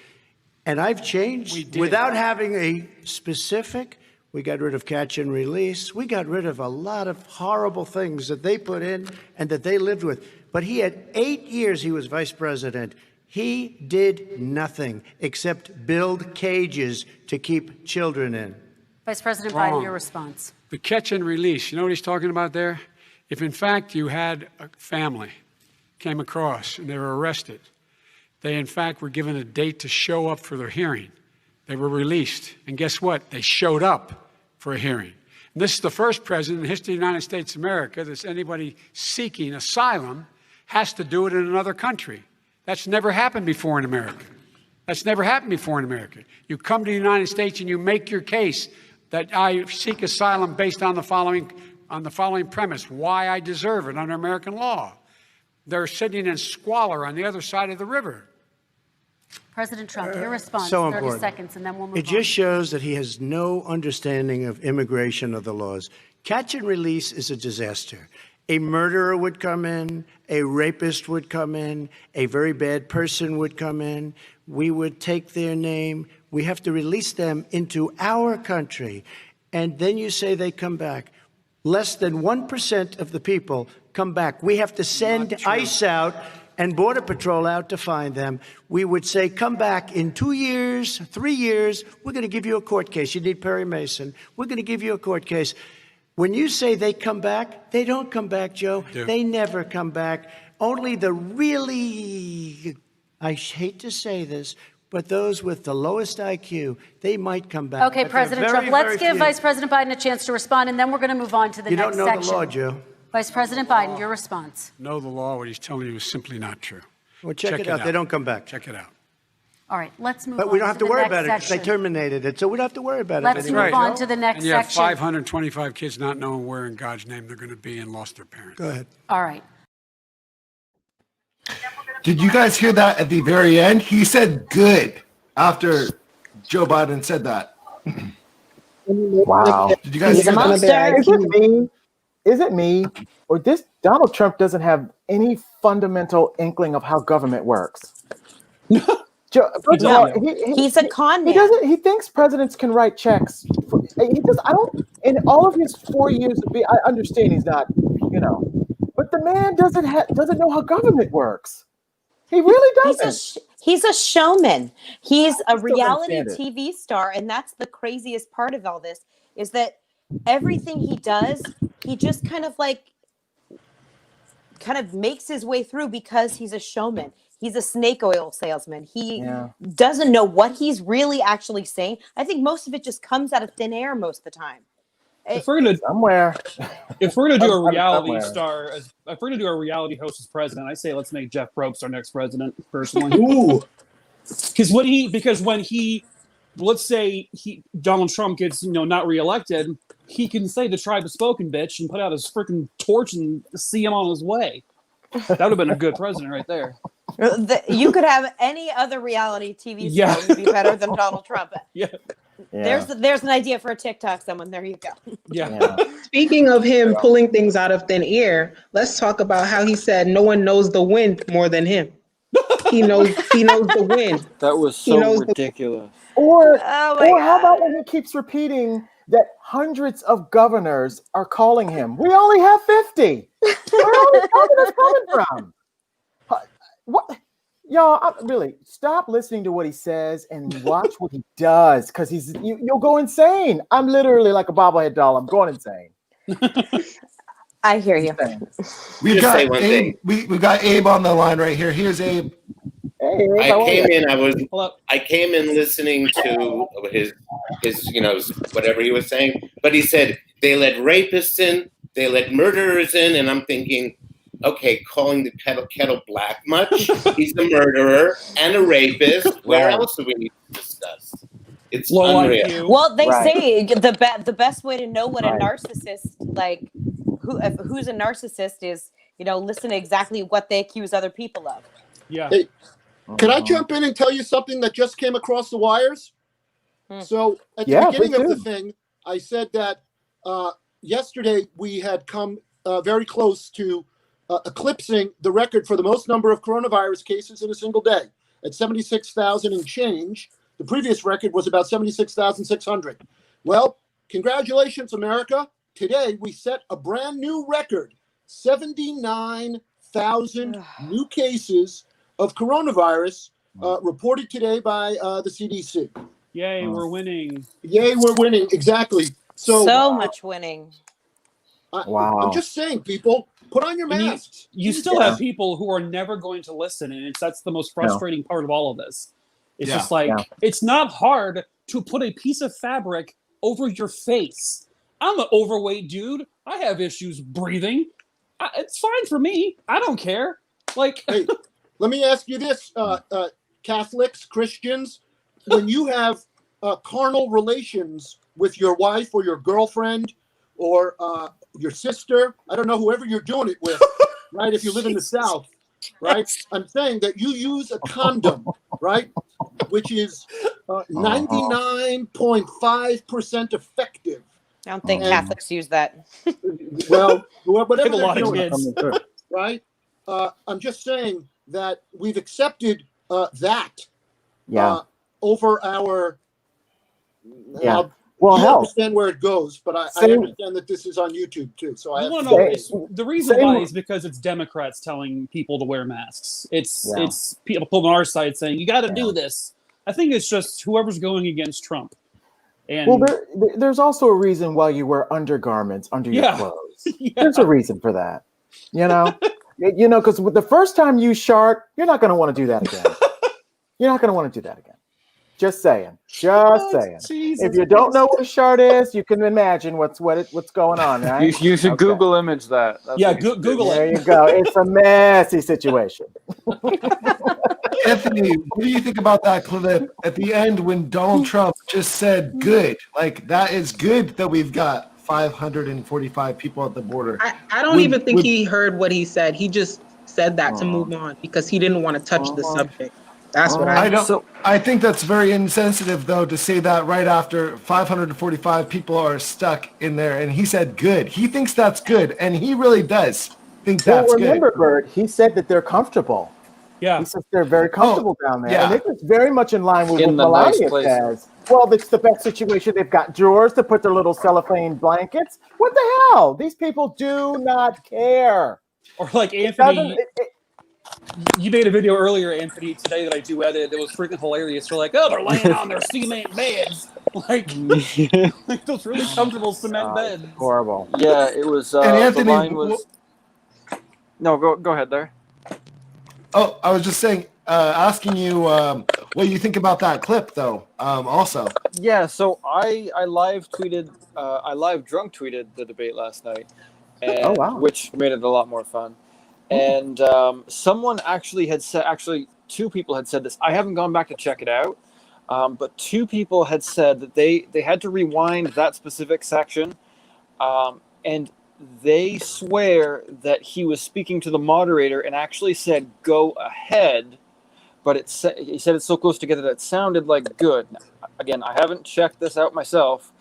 And I've changed without having a specific. We got rid of catch and release. We got rid of a lot of horrible things that they put in and that they lived with. But he had 8 years he was vice president. He did nothing except build cages to keep children in. Vice President Wrong. Biden, your response. The catch and release, you know what he's talking about there? If in fact you had a family came across and they were arrested, they in fact were given a date to show up for their hearing. They were released. And guess what? They showed up for a hearing. And this is the first president in the history of the United States of America that anybody seeking asylum has to do it in another country. That's never happened before in America. That's never happened before in America. You come to the United States and you make your case that I seek asylum based on the following premise, why I deserve it under American law. They're sitting in squalor on the other side of the river. President Trump, your response, So 30 important. seconds, and then we'll move It on. just shows that he has no understanding of immigration or the laws. Catch and release is a disaster. A murderer would come in, a rapist would come in, a very bad person would come in. We would take their name. We have to release them into our country. And then you say they come back. Less than 1% of the people come back. We have to send ICE out and Border Patrol out to find them. We would say, come back in 2 years, 3 years. We're going to give you a court case. You need Perry Mason. We're going to give you a court case. When you say they come back, they don't come back, Joe. They never come back. Only the really, I hate to say this, but those with the lowest IQ, they might come back. Okay, But they're President very, Trump, let's very give few. Vice President Biden a chance to respond, and then we're going to move on to the You next don't know section. the law, Joe. Vice President Biden, your response. Know the law, what he's telling you is simply not true. Well, check it out. They don't come back. Check it out. All right, let's move on. But we don't have to the worry next about it because they section. terminated it, so we don't have to worry about Let's it move anymore. on to the next And you have section. 525 kids not knowing where in God's name they're going to be and lost their parents. Go ahead. All right. Did you guys hear that at the very end? He said good after Joe Biden said that. Wow. Did you guys Is hear that? it me? Is it me? Or this Donald Trump doesn't have any fundamental inkling of how government works. First of all, He's a con man. He doesn't. He thinks presidents can write checks. He does. I don't. In all of his 4 years, I understand he's not. But the man doesn't know how government works. He really doesn't. He's a showman. He's a reality understand TV star, and that's the craziest part of all this is that everything he does, he just kind of makes his way through because he's a showman. He's a snake oil salesman. He doesn't know what he's really actually saying. I think most of it just comes out of thin air most of the time. If we're gonna do a reality somewhere. if we're gonna do a reality host as president, I say let's make Jeff Probst our next president. Personally, Ooh, because when let's say Donald Trump gets not reelected, he can say the tribe has spoken, bitch, and put out his freaking torch and see him on his way. That would have been a good president right there. You could have any other reality TV star who would be better than Donald Trump. There's an idea for a TikTok. Someone, there you go. Speaking of him pulling things out of thin air, let's talk about how he said no one knows the wind more than him. He knows the wind. That was so ridiculous. Or how about when he keeps repeating that hundreds of governors are calling him? We only have 50. Where are all these governors coming from? What? Y'all, really stop listening to what he says and watch what he does, because you'll go insane. I'm literally like a bobblehead doll. I'm going insane. I hear you. We've got Abe. We've got Abe on the line right here. Here's Abe. Hey, Abe, I came in listening to his whatever he was saying, but he said they let rapists in, they let murderers in, and I'm thinking, Okay, calling the kettle black much? He's a murderer and a rapist. Where else do we need to discuss? It's unreal. Well, they say the best way to know what a narcissist, like who's a narcissist, is listen to exactly what they accuse other people of. Yeah. Hey, can I jump in and tell you something that just came across the wires? So at the beginning of the thing, I said that yesterday we had come very close to eclipsing the record for the most number of coronavirus cases in a single day at 76,000 and change. The previous record was about 76,600. Well, congratulations, America. Today we set a brand new record, 79,000 new cases of coronavirus reported today by the CDC. Yay, we're winning. Yay, we're winning. Exactly. So much winning. I'm just saying, people, put on your masks. You still have people who are never going to listen, and that's the most frustrating part of all of this. It's just like, it's not hard to put a piece of fabric over your face. I'm an overweight dude. I have issues breathing. It's fine for me. I don't care. Like, hey, let me ask you this, Catholics, Christians, when you have carnal relations with your wife or your girlfriend or your sister, I don't know, whoever you're doing it with, right? If you live in the South, right? I'm saying that you use a condom, right? Which is 99.5% effective. I don't think Catholics use that. Well, whatever a lot they're of doing, kids. right? I'm just saying that we've accepted that over our. Well, you understand where it goes, but I understand that this is on YouTube too. So I have to the reason why is because it's Democrats telling people to wear masks. It's people on our side saying you got to do this. I think it's just whoever's going against Trump. And there's also a reason why you wear undergarments under your clothes. There's a reason for that. Because the first time you shark, you're not going to want to do that again. You're not going to want to do that again. Just saying. Just saying. Jesus if you don't know what a shard is, you can imagine what's going on, right? You should Google image that. That's Google it. There you go. It's a messy situation. Anthony, what do you think about that clip at the end when Donald Trump just said good? Like, that is good that we've got 545 people at the border. I don't even think he heard what he said. He just said that to move on because he didn't want to touch the subject. That's what I don't. So, I think that's very insensitive, though, to say that right after 545 people are stuck in there, and he said good. He thinks that's good, and he really does think that's good. Remember, Bert, he said that they're comfortable. Yeah. He says they're very comfortable down there. Yeah. And it's very much in line with what Melania says. Well, it's the best situation. They've got drawers to put their little cellophane blankets. What the hell? These people do not care. Or like Anthony... You made a video earlier, Anthony, today that I do edit. It was freaking hilarious. You're like, oh, they're laying on their cement beds. Like those really comfortable cement beds. Horrible. Yeah, it was. And Anthony, the line was... No, go ahead there. Oh, I was just saying, asking you what you think about that clip, though, also. Yeah, so I live drunk tweeted the debate last night, and, which made it a lot more fun. And someone actually had said, two people had said this. I haven't gone back to check it out, but two people had said that they had to rewind that specific section, and they swear that he was speaking to the moderator and actually said, go ahead, but he said it's so close together that it sounded like good. Now, again, I haven't checked this out myself.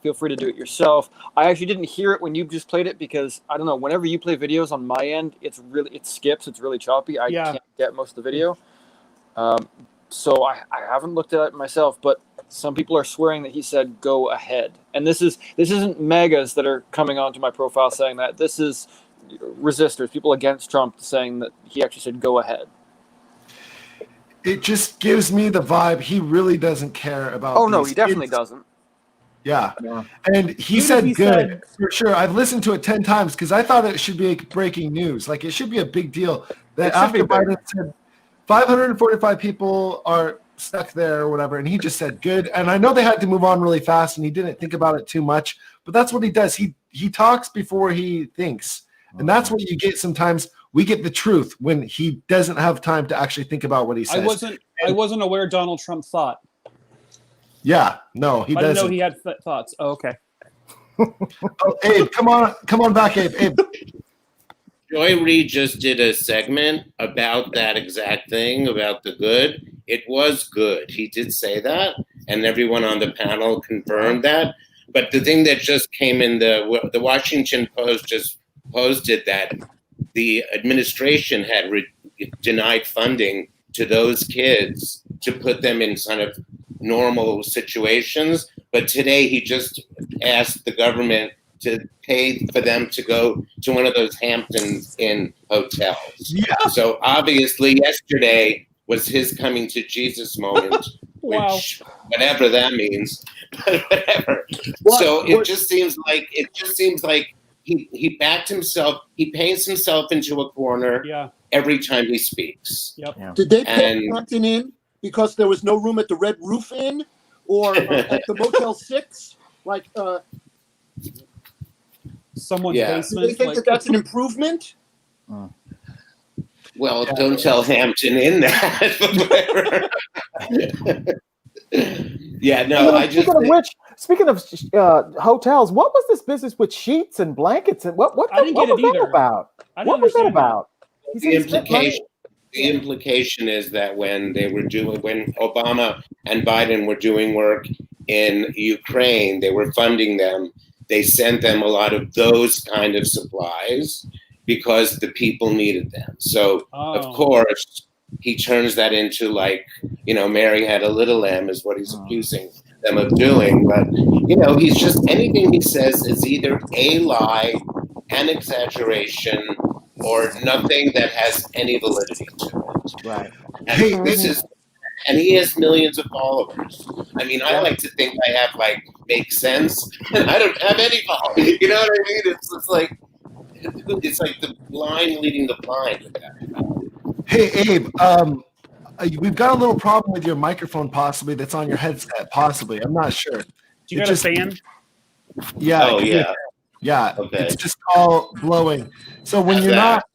Feel free to do it yourself. I actually didn't hear it when you just played it because, I don't know, whenever you play videos on my end, it skips. It's really choppy. I can't get most of the video. So I haven't looked at it myself, but some people are swearing that he said, go ahead. And this isn't megas that are coming onto my profile saying that. This is resistors, people against Trump saying that he actually said, go ahead. It just gives me the vibe he really doesn't care about. Oh, no, he definitely doesn't. Yeah. And he said good for sure. I've listened to it 10 times because I thought it should be breaking news. Like, it should be a big deal that after Biden said 545 people are stuck there or whatever, and he just said good. And I know they had to move on really fast and he didn't think about it too much, but that's what he does. He talks before he thinks. And that's what you get sometimes we get the truth when he doesn't have time to actually think about what he says. I wasn't aware Donald Trump thought. Yeah, no, he I doesn't. didn't know he had thoughts. Oh, okay. Oh, Abe, come on back, Abe. Abe. Joy Reid just did a segment about that exact thing, about the good. It was good. He did say that, and everyone on the panel confirmed that. But the thing that just came in, the Washington Post just posted that the administration had denied funding to those kids to put them in kind of normal situations. But today he just asked the government to pay for them to go to one of those Hamptons Inn hotels. Yeah. So obviously yesterday was his coming to Jesus moment, which whatever that means, but whatever. So it just seems like he backed himself. He paints himself into a corner every time he speaks. Yep. Yeah. Did they put Hampton Inn because there was no room at the Red Roof Inn or at the Motel 6? Like someone's basement. Do they think that that's an improvement? Well, don't tell Hampton Inn that. Yeah, no, Speaking of hotels, what was this business with sheets and blankets and what was that about? What was that about? The implication is that when Obama and Biden were doing work in Ukraine, they were funding them. They sent them a lot of those kind of supplies because the people needed them. So of course he turns that into Mary had a little lamb is what he's accusing them of doing. But he's just, anything he says is either a lie, an exaggeration, or nothing that has any validity to it. Right. And he has millions of followers. I mean, I like to think I have make sense, and I don't have any followers. You know what I mean? It's like the blind leading the blind with that. Hey, Abe, we've got a little problem with your microphone, possibly, that's on your headset, possibly. I'm not sure. Do you got a fan? Yeah. Oh, yeah. Yeah, okay. It's just all blowing. So when you're not,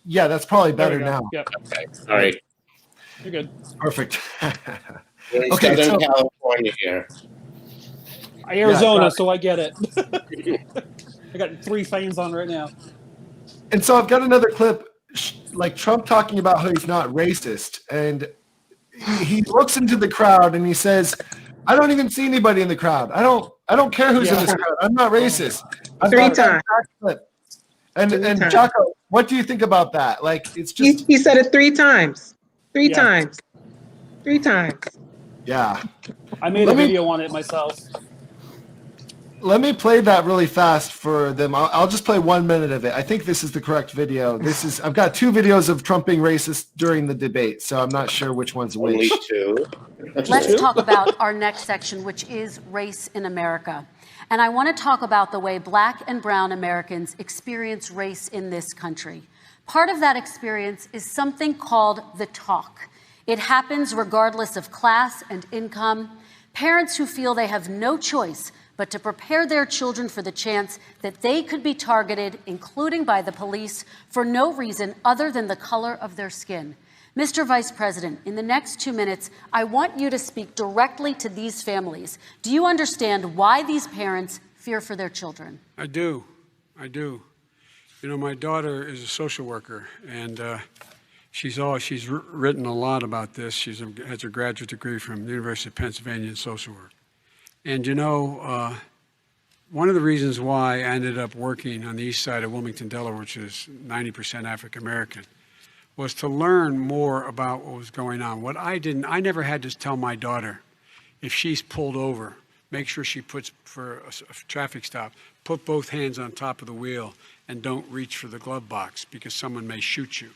that's probably better now. Yep. Okay, sorry. You're good. Perfect. We're in Southern California here. Arizona, so I get it. I got 3 fans on right now. And so I've got another clip, like Trump talking about how he's not racist, and he looks into the crowd and he says, "I don't even see anybody in the crowd. I don't care who's in this crowd. I'm not racist." I've 3 got a times. clip. And Jahko, what do you think about that? Like, it's just He said it 3 times. 3 times. 3 times. Yeah. I made a video on it myself. Let me play that really fast for them. I'll just play 1 minute of it. I think this is the correct video. I've got 2 videos of Trump being racist during the debate, so I'm not sure which one's which. Only 2. Let's talk about our next section, which is race in America. And I want to talk about the way Black and brown Americans experience race in this country. Part of that experience is something called the talk. It happens regardless of class and income. Parents who feel they have no choice but to prepare their children for the chance that they could be targeted, including by the police, for no reason other than the color of their skin. Mr. Vice President, in the next 2 minutes, I want you to speak directly to these families. Do you understand why these parents fear for their children? I do. My daughter is a social worker, and she's written a lot about this. She has her graduate degree from the University of Pennsylvania in social work. And one of the reasons why I ended up working on the east side of Wilmington, Delaware, which is 90% African American, was to learn more about what was going on. I never had to tell my daughter, if she's pulled over, make sure she puts, for a traffic stop, put both hands on top of the wheel and don't reach for the glove box because someone may shoot you.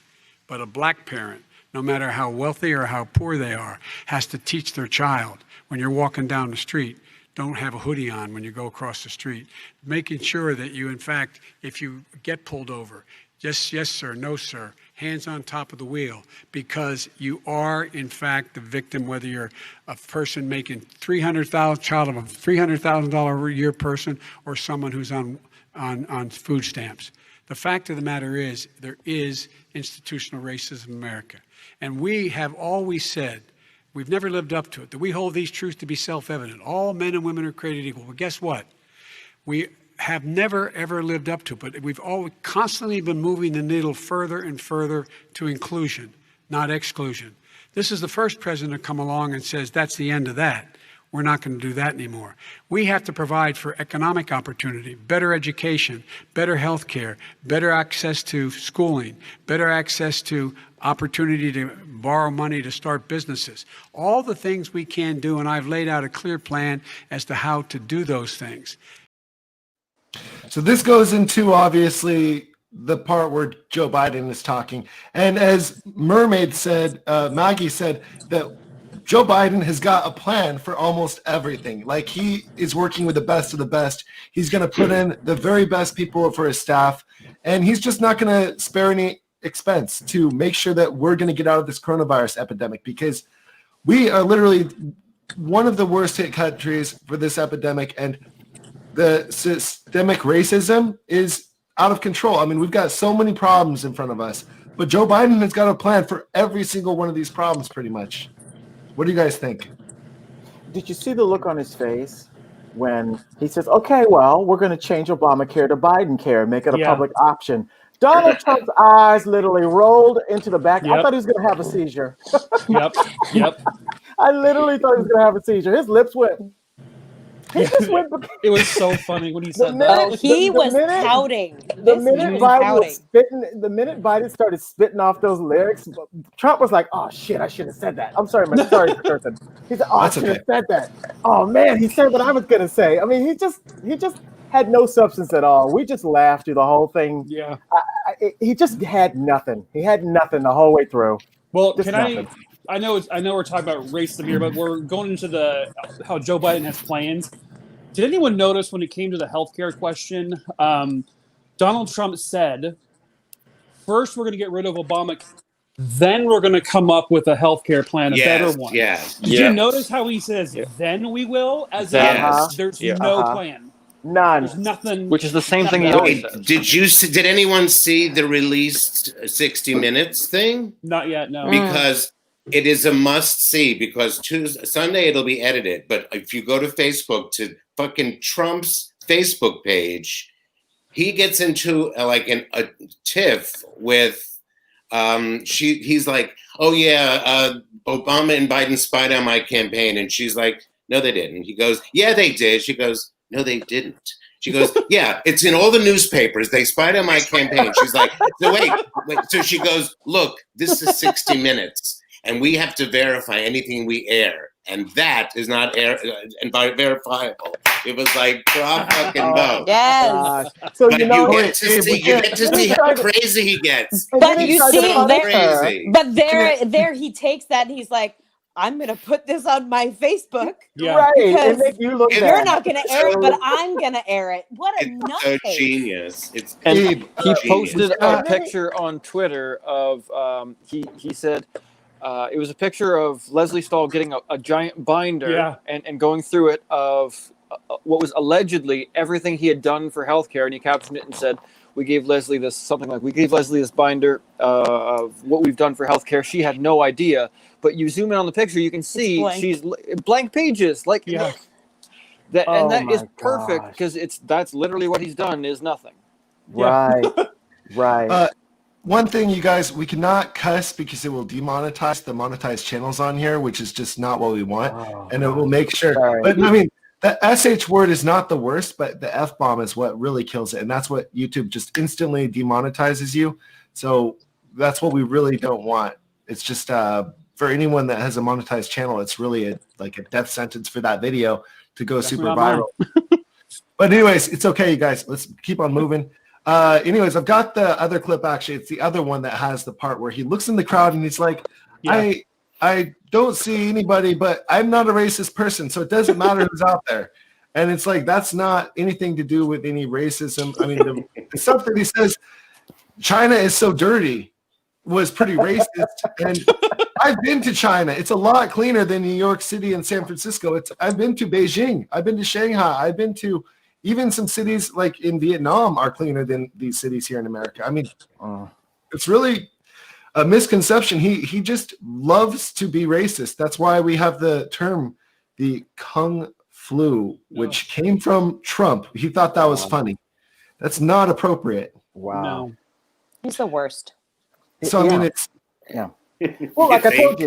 But a black parent, no matter how wealthy or how poor they are, has to teach their child, when you're walking down the street, don't have a hoodie on when you go across the street. Making sure that you, in fact, if you get pulled over, just yes, sir, no, sir, hands on top of the wheel, because you are, in fact, the victim, whether you're a person making child of a $300,000 a year person or someone who's on food stamps. The fact of the matter is there is institutional racism in America. And we have always said, we've never lived up to it, that we hold these truths to be self-evident. All men and women are created equal. Well, guess what? We have never, ever lived up to it, but we've always constantly been moving the needle further and further to inclusion, not exclusion. This is the first president to come along and says, that's the end of that. We're not going to do that anymore. We have to provide for economic opportunity, better education, better health care, better access to schooling, better access to opportunity to borrow money to start businesses. All the things we can do, and I've laid out a clear plan as to how to do those things. So this goes into, obviously, the part where Joe Biden is talking. And as Mermaid said, Maggie said that Joe Biden has got a plan for almost everything. Like, he is working with the best of the best. He's going to put in the very best people for his staff. And he's just not going to spare any expense to make sure that we're going to get out of this coronavirus epidemic, because we are literally one of the worst hit countries for this epidemic. And the systemic racism is out of control. I mean, we've got so many problems in front of us, but Joe Biden has got a plan for every single one of these problems pretty much. What do you guys think? Did you see the look on his face when he says, okay, well, we're going to change Obamacare to Biden care, make it a public option? Donald Trump's eyes literally rolled into the back. I thought he was going to have a seizure. Yep. I literally thought he was going to have a seizure. His lips went. It was so funny when he said that. He was pouting. The minute Biden started spitting off those lyrics, Trump was like, "Oh shit, I should have said that." I'm sorry, man. Sorry, person. He said, "Oh, I should have said that." Oh man, he said what I was gonna say. I mean, he just had no substance at all. We just laughed through the whole thing. Yeah. He just had nothing. He had nothing the whole way through. Well, just nothing. I know we're talking about racism here, but we're going into how Joe Biden has plans. Did anyone notice when it came to the healthcare question, Donald Trump said, first we're going to get rid of Obamacare, then we're going to come up with a healthcare plan, a better one. Did you notice how he says, then we will? As if there's no plan. None. There's nothing. Which is the same thing he always says. Did anyone see the released 60 Minutes thing? Not yet, no. Because it is a must-see, because Sunday it'll be edited. But if you go to Facebook, to fucking Trump's Facebook page, he gets into a tiff with he's like, oh yeah, Obama and Biden spied on my campaign, and she's like, no, they didn't. He goes, yeah, they did. She goes, no, they didn't. She goes, yeah, it's in all the newspapers. They spied on my campaign. She's like, so wait. So she goes, look, this is 60 Minutes. And we have to verify anything we air, and that is not verifiable. It was like drop fucking vote. Yes. So but you get to see how crazy he gets. But you see, crazy. But there he takes that and he's like, I'm gonna put this on my Facebook. Right. Because you look you're not gonna air it, but I'm gonna air it. What a nutcase. So genius. And he posted a picture on Twitter of he said. It was a picture of Leslie Stahl getting a giant binder and going through it of what was allegedly everything he had done for healthcare, and he captioned it and said, we gave Leslie this binder of what we've done for healthcare. She had no idea, but you zoom in on the picture, you can see she's blank pages. That is perfect because that's literally what he's done is nothing. Right. One thing, you guys, we cannot cuss because it will demonetize the monetized channels on here, which is just not what we want. And it will make sure. Sorry. But I mean, the SH word is not the worst, but the F-bomb is what really kills it. And that's what YouTube just instantly demonetizes you. So that's what we really don't want. It's just for anyone that has a monetized channel, it's really a death sentence for that video to go super viral. But anyways, it's okay, you guys. Let's keep on moving. Anyways, I've got the other clip. Actually, it's the other one that has the part where he looks in the crowd and he's like, I don't see anybody, but I'm not a racist person, so it doesn't matter who's out there. And it's like, that's not anything to do with any racism. I mean, the stuff that he says, China is so dirty, was pretty racist. And I've been to China. It's a lot cleaner than New York City and San Francisco. I've been to Beijing. I've been to Shanghai. I've been to even some cities like in Vietnam are cleaner than these cities here in America. I mean, it's really a misconception. He just loves to be racist. That's why we have the term, the Kung Flu, which came from Trump. He thought that was funny. That's not appropriate. Wow. No. He's the worst. So I mean, it's Well, like I told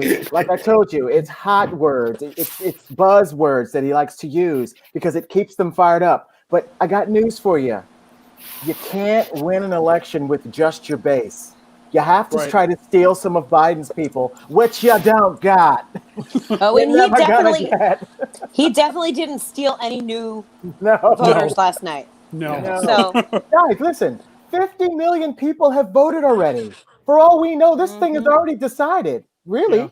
you, it's hot words. It's buzzwords that he likes to use because it keeps them fired up. But I got news for you. You can't win an election with just your base. You have to try to steal some of Biden's people, which you don't got. Oh, and he definitely didn't steal any new voters last night. No. So guys, listen, 50 million people have voted already. For all we know, this thing is already decided. Really,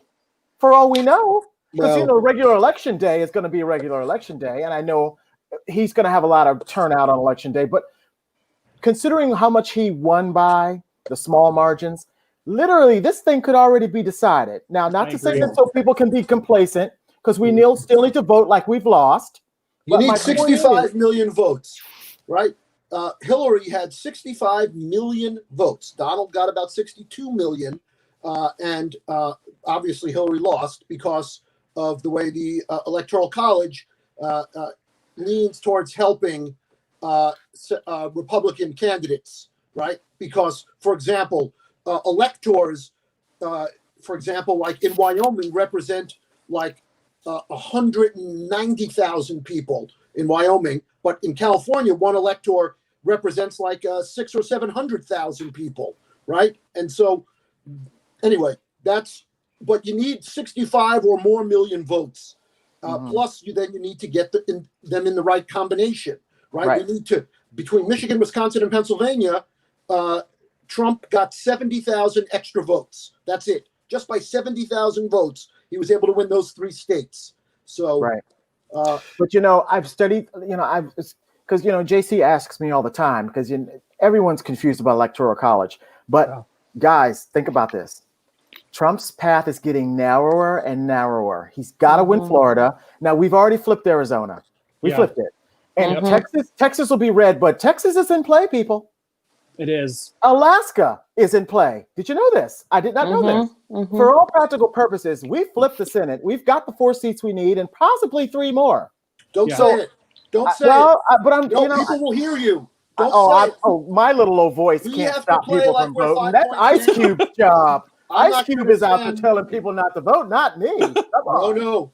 for all we know, because regular election day is going to be a regular election day, and I know he's going to have a lot of turnout on election day. But considering how much he won by, the small margins, literally this thing could already be decided. Now, not to say that so people can be complacent, because we still need to vote like we've lost. You need 65 million votes, right? Hillary had 65 million votes. Donald got about 62 million. And obviously Hillary lost because of the way the Electoral College leans towards helping Republican candidates, right? Because, for example, electors, for example, like in Wyoming, represent like 190,000 people in Wyoming, but in California, one elector represents like 600,000 or 700,000 people, right? And so, anyway, but you need 65 or more million votes. Plus, you need to get them in the right combination, right? We need to, between Michigan, Wisconsin, and Pennsylvania, Trump got 70,000 extra votes. That's it. Just by 70,000 votes, he was able to win those 3 states. So, but I've studied. Because JC asks me all the time because everyone's confused about Electoral College. But guys, think about this. Trump's path is getting narrower and narrower. He's got to win Florida. Now we've already flipped Arizona. We flipped it, and Texas will be red. But Texas is in play, people. It is. Alaska is in play. Did you know this? I did not know this. For all practical purposes, we flipped the Senate. We've got the 4 seats we need and possibly 3 more. Don't say it. Don't say it. But I'm. People will hear you. Don't say it. My little low voice can't stop people from voting. That's Ice Cube's job. Ice Cube is out there telling people not to vote, not me. Come on. No.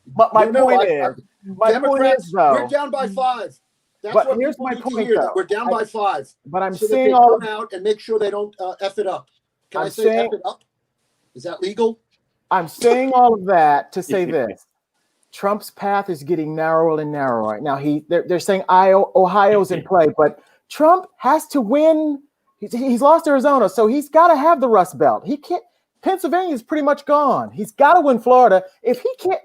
But my point is, we're down by 5. That's what here's my point, though. We're down by 5. But I'm so saying all out and make sure they don't F it up. Can I say F it up? Is that legal? I'm saying all of that to say this. Trump's path is getting narrower and narrower right now. They're saying Ohio's in play, but Trump has to win. He's lost Arizona, so he's got to have the Rust Belt. He can't. Pennsylvania's pretty much gone. He's got to win Florida. If he can't,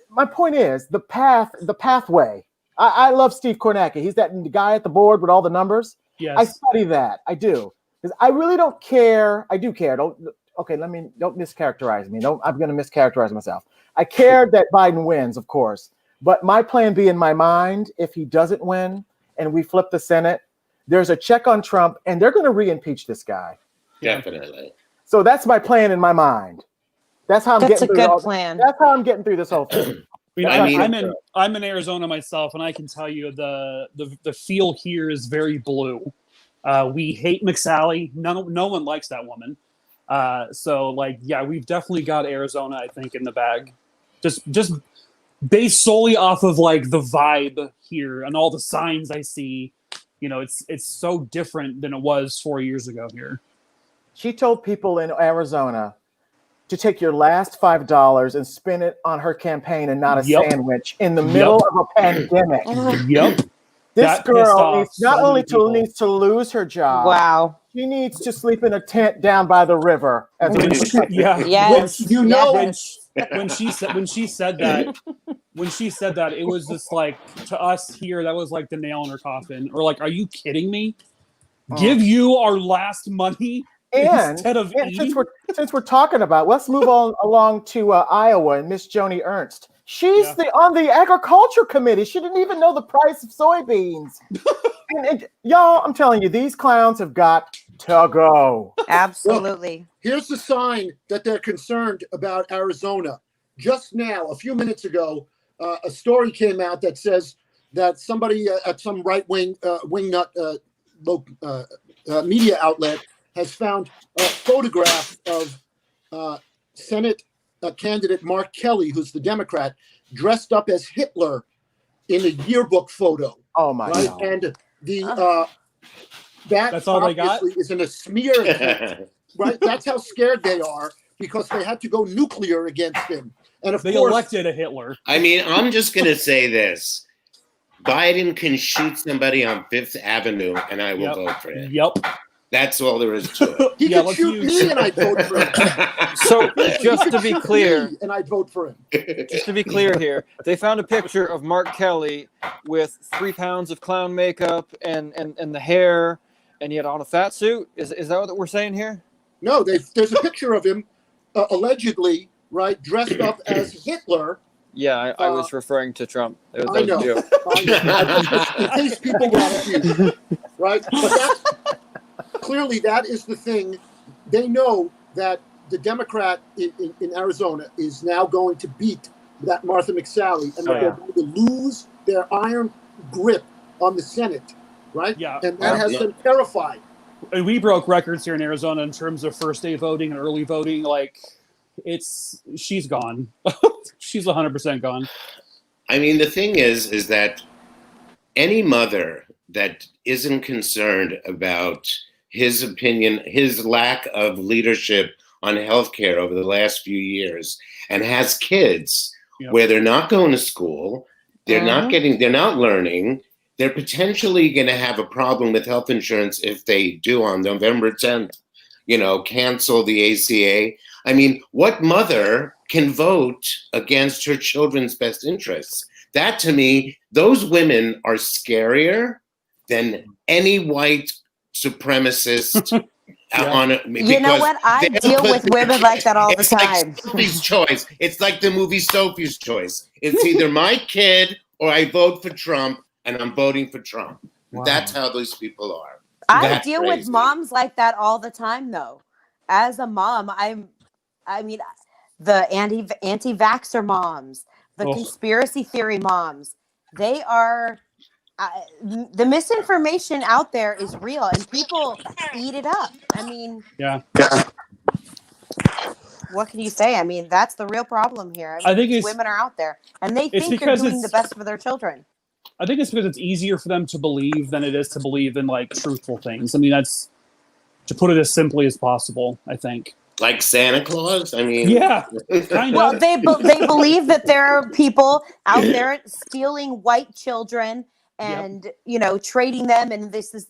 my point is the pathway. I love Steve Kornacki. He's that guy at the board with all the numbers. Yes. I study that. I do because I really don't care. I do care. Don't mischaracterize me. I'm going to mischaracterize myself. I care that Biden wins, of course, but my plan B in my mind, if he doesn't win and we flip the Senate, there's a check on Trump and they're going to re-impeach this guy. Definitely. So that's my plan in my mind. That's how I'm getting through. That's a good plan. That's how I'm getting through this whole thing. I'm in Arizona myself, and I can tell you the feel here is very blue. We hate McSally. No one likes that woman. We've definitely got Arizona, I think, in the bag. Just based solely off of like the vibe here and all the signs I see. It's so different than it was 4 years ago here. She told people in Arizona to take your last $5 and spend it on her campaign and not a sandwich in the middle of a pandemic. This girl needs needs to lose her job. Wow. She needs to sleep in a tent down by the river. When she said that, it was just like, to us here, that was like the nail in her coffin. Or like, are you kidding me? Give you our last money instead of eating? Since we're talking about, let's move on along to Iowa and Miss Joni Ernst. She's on the agriculture committee. She didn't even know the price of soybeans. and y'all, I'm telling you, these clowns have got to go. Absolutely. Well, here's the sign that they're concerned about Arizona. Just now, a few minutes ago, a story came out that says that somebody at some right-wing wingnut media outlet has found a photograph of Senate candidate Mark Kelly, who's the Democrat, dressed up as Hitler in a yearbook photo. Oh my God! And the that's all they got? is in a smear attempt, right? That's how scared they are because they had to go nuclear against him. And of they course, elected a Hitler. I mean, I'm just going to say this. Biden can shoot somebody on Fifth Avenue, and I will vote for him. Yep. That's all there is to it. He could shoot me, and I'd vote for him. So, just to be clear, and I'd vote for him. Just to be clear here, they found a picture of Mark Kelly with 3 pounds of clown makeup and the hair, and he had on a fat suit. Is that what we're saying here? No, there's a picture of him, allegedly, right, dressed up as Hitler. Yeah, I was referring to Trump. That was I know. a joke. In case people were confused, right? But clearly, that is the thing. They know that the Democrat in Arizona is now going to beat that Martha McSally, and they're going to lose their iron grip on the Senate, right? Yeah. And that has them terrified. And we broke records here in Arizona in terms of first day voting and early voting. Like, she's gone. She's 100% gone. I mean, the thing is that any mother that isn't concerned about his opinion, his lack of leadership on healthcare over the last few years, and has kids where they're not going to school, they're not learning, they're potentially going to have a problem with health insurance if they do on November 10th, cancel the ACA. I mean, what mother can vote against her children's best interests? That, to me, those women are scarier than any white supremacist on it. You know what? I deal with women like that all the time. Like Sophie's Choice. It's like the movie Sophie's Choice. It's either my kid or I vote for Trump, and I'm voting for Trump. Wow. That's how those people are. I deal with moms like that all the time, though. As a mom, I mean, the anti-vaxxer moms, the conspiracy theory moms, they are, the misinformation out there is real and people eat it up. I mean, what can you say? I mean, that's the real problem here. I think women are out there and they think they're doing the best for their children. I think it's because it's easier for them to believe than it is to believe in like truthful things. I mean, that's to put it as simply as possible, I think. Like Santa Claus? I mean, yeah. Kind of. They believe that there are people out there stealing white children and trading them, and this is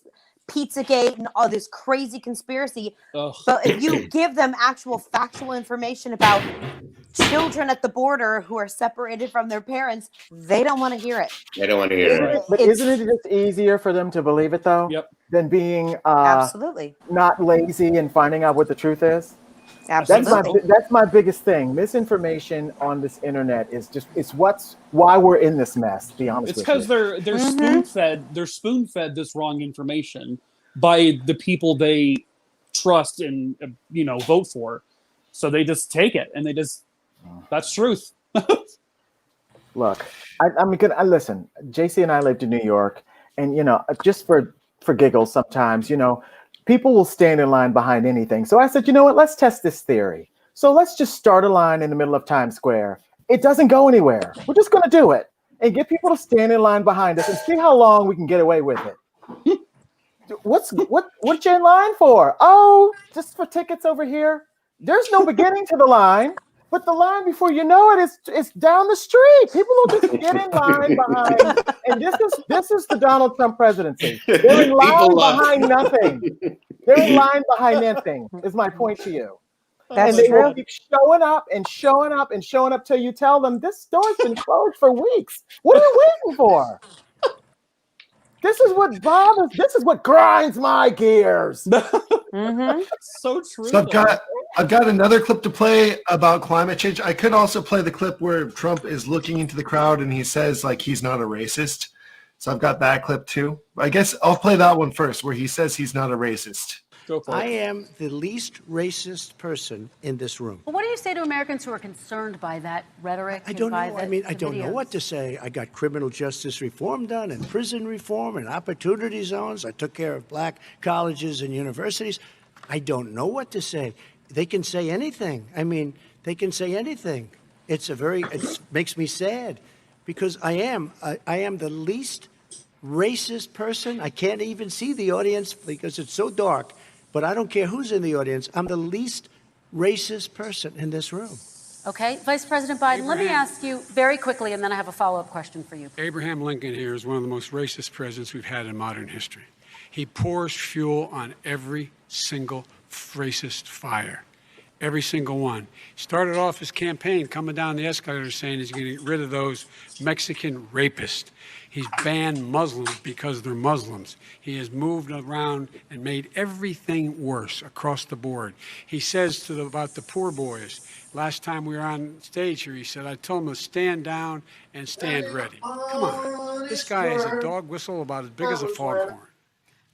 Pizzagate and all this crazy conspiracy. Ugh. But if you give them actual factual information about children at the border who are separated from their parents, they don't want to hear it. They don't want to hear it. But isn't it just easier for them to believe it, though? Yep. Than being absolutely not lazy and finding out what the truth is? Absolutely. That's my biggest thing. Misinformation on this internet is why we're in this mess, to be honest with you. It's because they're spoon-fed this wrong information by the people they trust and vote for. So they just take it and that's truth. Look, I'm gonna listen. JC and I lived in New York, and just for giggles sometimes, people will stand in line behind anything. So I said, you know what? Let's test this theory. So let's just start a line in the middle of Times Square. It doesn't go anywhere. We're just going to do it and get people to stand in line behind us and see how long we can get away with it. What you in line for? Oh, just for tickets over here. There's no beginning to the line, but the line before you know it is down the street. People will just get in line behind, and this is the Donald Trump presidency. They're in line behind nothing. They're in line behind nothing. Is my point to you. That's and they true. will keep showing up and showing up and showing up till you tell them this store's been closed for weeks. What are you waiting for? This is what bothers. This is what grinds my gears. So true. So I've got another clip to play about climate change. I could also play the clip where Trump is looking into the crowd and he says like he's not a racist. So I've got that clip too. I guess I'll play that one first where he says he's not a racist. Go for it. I am the least racist person in this room. Well, what do you say to Americans who are concerned by that rhetoric? I don't know. I don't know what to say. I got criminal justice reform done and prison reform and opportunity zones. I took care of black colleges and universities. I don't know what to say. They can say anything. They can say anything. It makes me sad because I am the least racist person. I can't even see the audience because it's so dark. But I don't care who's in the audience. I'm the least racist person in this room. Okay, Vice President Biden, let me ask you very quickly, and then I have a follow-up question for you. Abraham Lincoln here is one of the most racist presidents we've had in modern history. He pours fuel on every single racist fire. Every single one. Started off his campaign coming down the escalator saying he's going to get rid of those Mexican rapists. He's banned Muslims because they're Muslims. He has moved around and made everything worse across the board. He says about the poor boys, last time we were on stage here, he said, I told them to stand down and stand ready. Come on. This guy has a dog whistle about as big as a foghorn.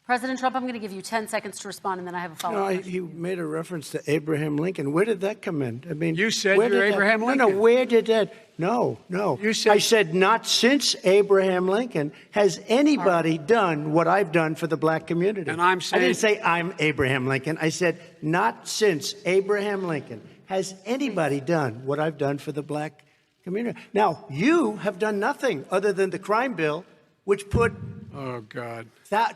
President Trump, I'm going to give you 10 seconds to respond, and then I have a follow-up. He made a reference to Abraham Lincoln. Where did that come in? You said you're Abraham Lincoln. No, where did that? No. You said, I said not since Abraham Lincoln has anybody done what I've done for the black community. And I'm saying, I didn't say I'm Abraham Lincoln. I said not since Abraham Lincoln has anybody done what I've done for the black community. Now, you have done nothing other than the crime bill, which put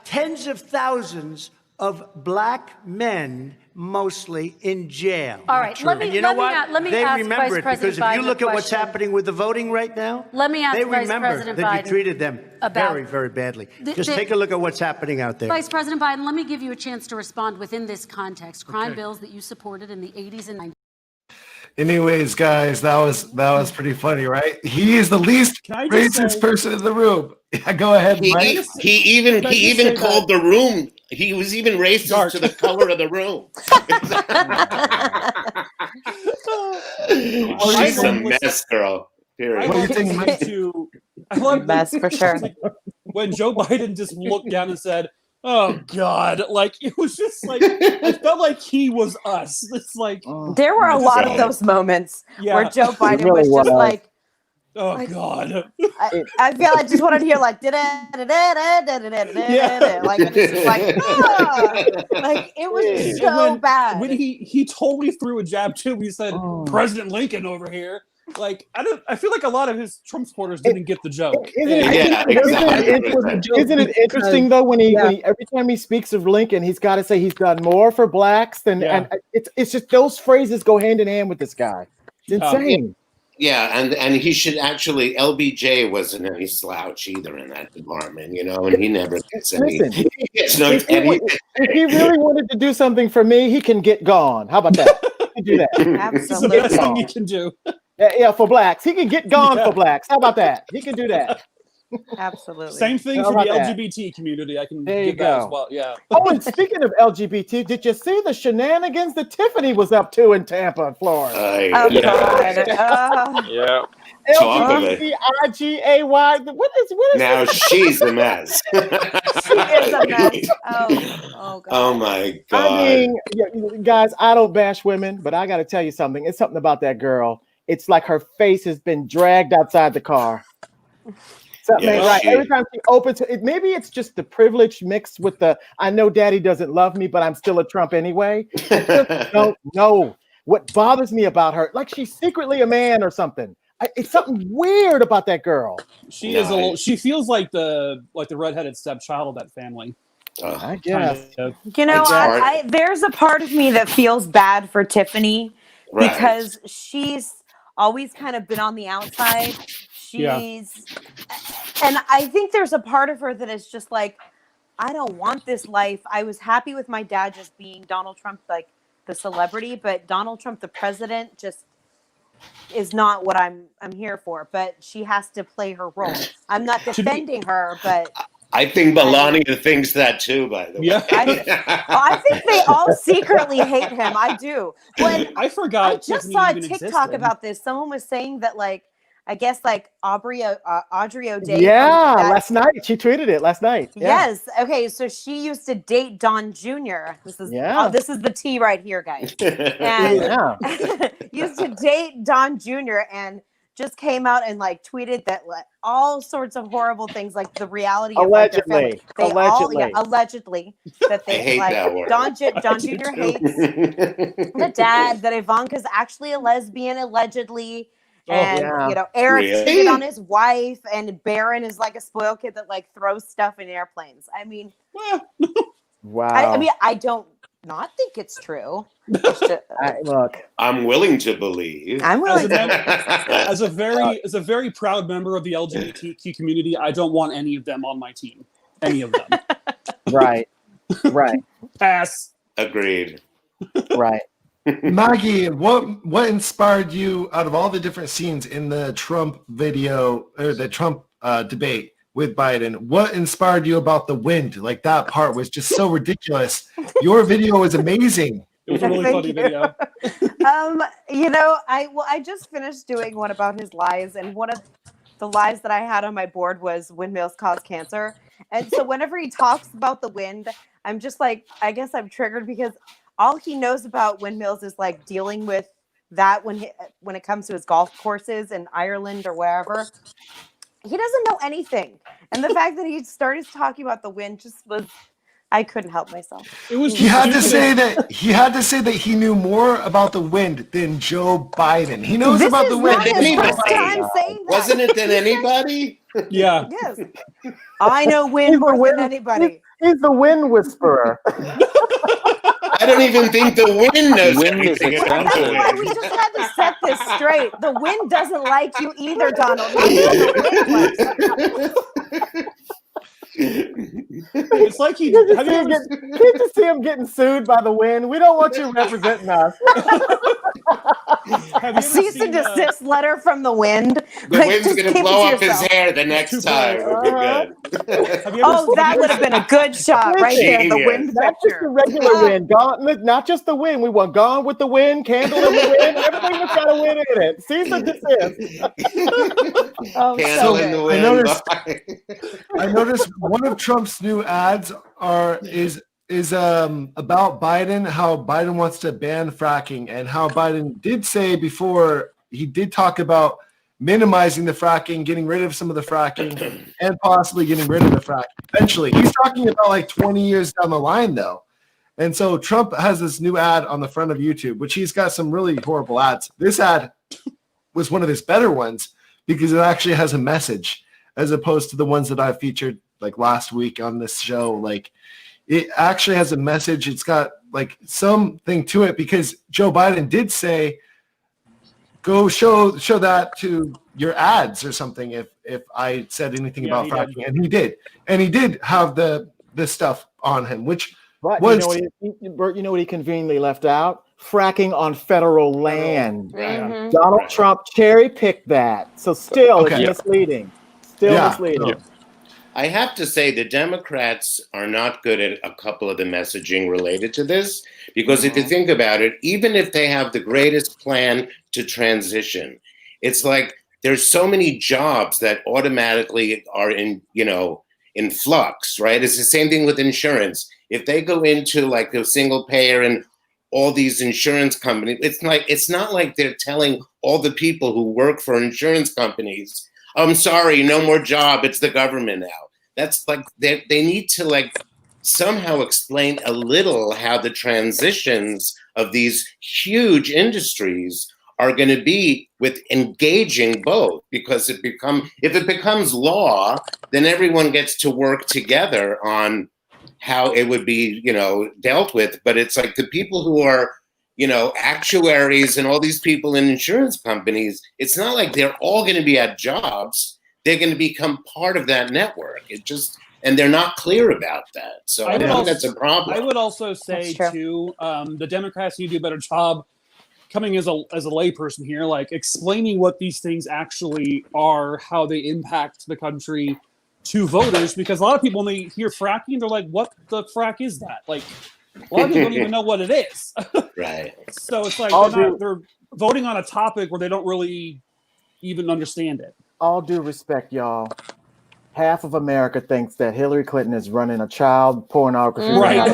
tens of thousands of black men mostly in jail. All right, let me ask Vice President because if you look at what's happening with the voting right now, let me ask they Vice remember President that Biden you treated them very, very badly. Just take a look at what's happening out there. Vice President Biden, let me give you a chance to respond within this context. Crime bills that you supported in the 80s and 90s. Anyways, guys, that was pretty funny, right? He is the least racist person in the room. Yeah, go ahead, Mike. He even called the room. He was even racist to the color of the room. She's a mess, girl. Period. What do you think? I love mess for sure. When Joe Biden just looked down and said, "Oh God!" Like it was just like I felt like he was us. It's like there were a lot of those moments where Joe Biden was just like, "Oh God!" I feel I just wanted to hear like like it was so bad. When he totally threw a jab too. He said, "President Lincoln over here." Like I feel like a lot of his Trump supporters didn't get the joke. Isn't it interesting though when he every time he speaks of Lincoln, he's got to say he's done more for blacks than and it's just those phrases go hand in hand with this guy. It's insane. Yeah, and he should actually. LBJ wasn't any slouch either in that department, and he never gets any. If he really wanted to do something for me, he can get gone. How about that? He can do that. It's the best thing you can do. Yeah, for blacks. He can get gone for blacks. How about that? He can do that. Absolutely. Same thing for the LGBT community. I can give that as well. Yeah. Oh, and speaking of LGBT, did you see the shenanigans that Tiffany was up to in Tampa, Florida? God. Yeah. LGBTIGAY. What is now she's a mess. She is a mess. Oh God. Oh my God. I mean, guys, I don't bash women, but I got to tell you something. It's something about that girl. It's like her face has been dragged outside the car. Something ain't right. Every time she opens it, maybe it's just the privilege mixed with the I know daddy doesn't love me, but I'm still a Trump anyway. Don't know what bothers me about her. Like she's secretly a man or something. It's something weird about that girl. She is a little. She feels like the redheaded stepchild of that family. I guess. There's a part of me that feels bad for Tiffany because she's always kind of been on the outside. And I think there's a part of her that is just like, I don't want this life. I was happy with my dad just being Donald Trump, like the celebrity, but Donald Trump, the president, just is not what I'm here for. But she has to play her role. I'm not defending her, but I think Melania thinks that too, by the way. Yeah. I think they all secretly hate him. I do. When I forgot. I just Tiffany saw a even TikTok existed. about this. Someone was saying that, like, I guess, like, Audrey O'Day. Yeah, last night. She tweeted it last night. Yeah. Yes. Okay. So she used to date Don Jr. This is Yeah. this is the tea right here, guys. And used to date Don Jr. and just came out and like tweeted that all sorts of horrible things, like the reality of like, their family. Allegedly that they I hate like that word. Don Jr. hates the dad, that Ivanka's actually a lesbian allegedly. And you know, Eric cheated on his wife, and Barrett is like a spoiled kid that like throws stuff in airplanes. I mean, wow. I mean, I don't not think it's true. Look, I'm willing to believe. I'm willing as a very proud member of the LGBTQ community, I don't want any of them on my team. Any of them. Right. Pass. Agreed. Right. Maggie, what inspired you out of all the different scenes in the Trump video or the Trump debate with Biden? What inspired you about the wind? Like that part was just so ridiculous. Your video was amazing. It was a really funny video. You know, I just finished doing one about his lies, and one of the lies that I had on my board was windmills cause cancer. And so whenever he talks about the wind, I'm just like, I guess I'm triggered because all he knows about windmills is like dealing with that when it comes to his golf courses in Ireland or wherever. He doesn't know anything. And the fact that he started talking about the wind just was, I couldn't help myself. He had to say that he knew more about the wind than Joe Biden. He knows about the wind. Wasn't it than anybody? Yeah. Yes. I know wind more than anybody. He's the wind whisperer. I don't even think the wind knows Wind is anything about That's the why wind. we just had to set this straight. The wind doesn't like you either, Donald. It's like he. Can't you see him getting sued by the wind? We don't want you representing us. A cease and desist letter from the wind. The wind's going to blow up his hair the next time. It'll be good. Oh, that would have been a good shot right there. The wind Not just the regular wind. Not just the wind. We want Gone with the Wind, Candle in the Wind, everything that's got a wind in it. Cease and desist. Candle in the wind. I noticed one of Trump's new ads is about Biden, how Biden wants to ban fracking, and how Biden did say before he did talk about minimizing the fracking, getting rid of some of the fracking, and possibly getting rid of the fracking. Eventually, he's talking about like 20 years down the line, though. And so Trump has this new ad on the front of YouTube, which he's got some really horrible ads. This ad was one of his better ones because it actually has a message, as opposed to the ones that I featured like last week on this show. Like, it actually has a message. It's got like something to it because Joe Biden did say, go show that to your ads or something if I said anything about fracking. And he did. And he did have this stuff on him, which was... Bert, you know what he conveniently left out? Fracking on federal land. Mm-hmm. Donald Trump cherry-picked that. So still it's misleading. Misleading. Yeah. I have to say the Democrats are not good at a couple of the messaging related to this, because if you think about it, even if they have the greatest plan to transition, it's like there's so many jobs that automatically are in flux, right? It's the same thing with insurance. If they go into like a single payer and all these insurance companies, it's not like they're telling all the people who work for insurance companies, I'm sorry, no more job. It's the government now. That's like they need to like somehow explain a little how the transitions of these huge industries are going to be with engaging both, because if it becomes law, then everyone gets to work together on how it would be, dealt with. But it's like the people who are, actuaries and all these people in insurance companies, it's not like they're all going to be at jobs. They're going to become part of that network. And they're not clear about that. So I think that's a problem. I would also say too, the Democrats need to do a better job coming as a layperson here, like explaining what these things actually are, how they impact the country, to voters, because a lot of people, when they hear fracking, they're like, what the frack is that? Like, a lot of people don't even know what it is. Right. So it's like they're voting on a topic where they don't really even understand it. All due respect, y'all. Half of America thinks that Hillary Clinton is running a child pornography. Right.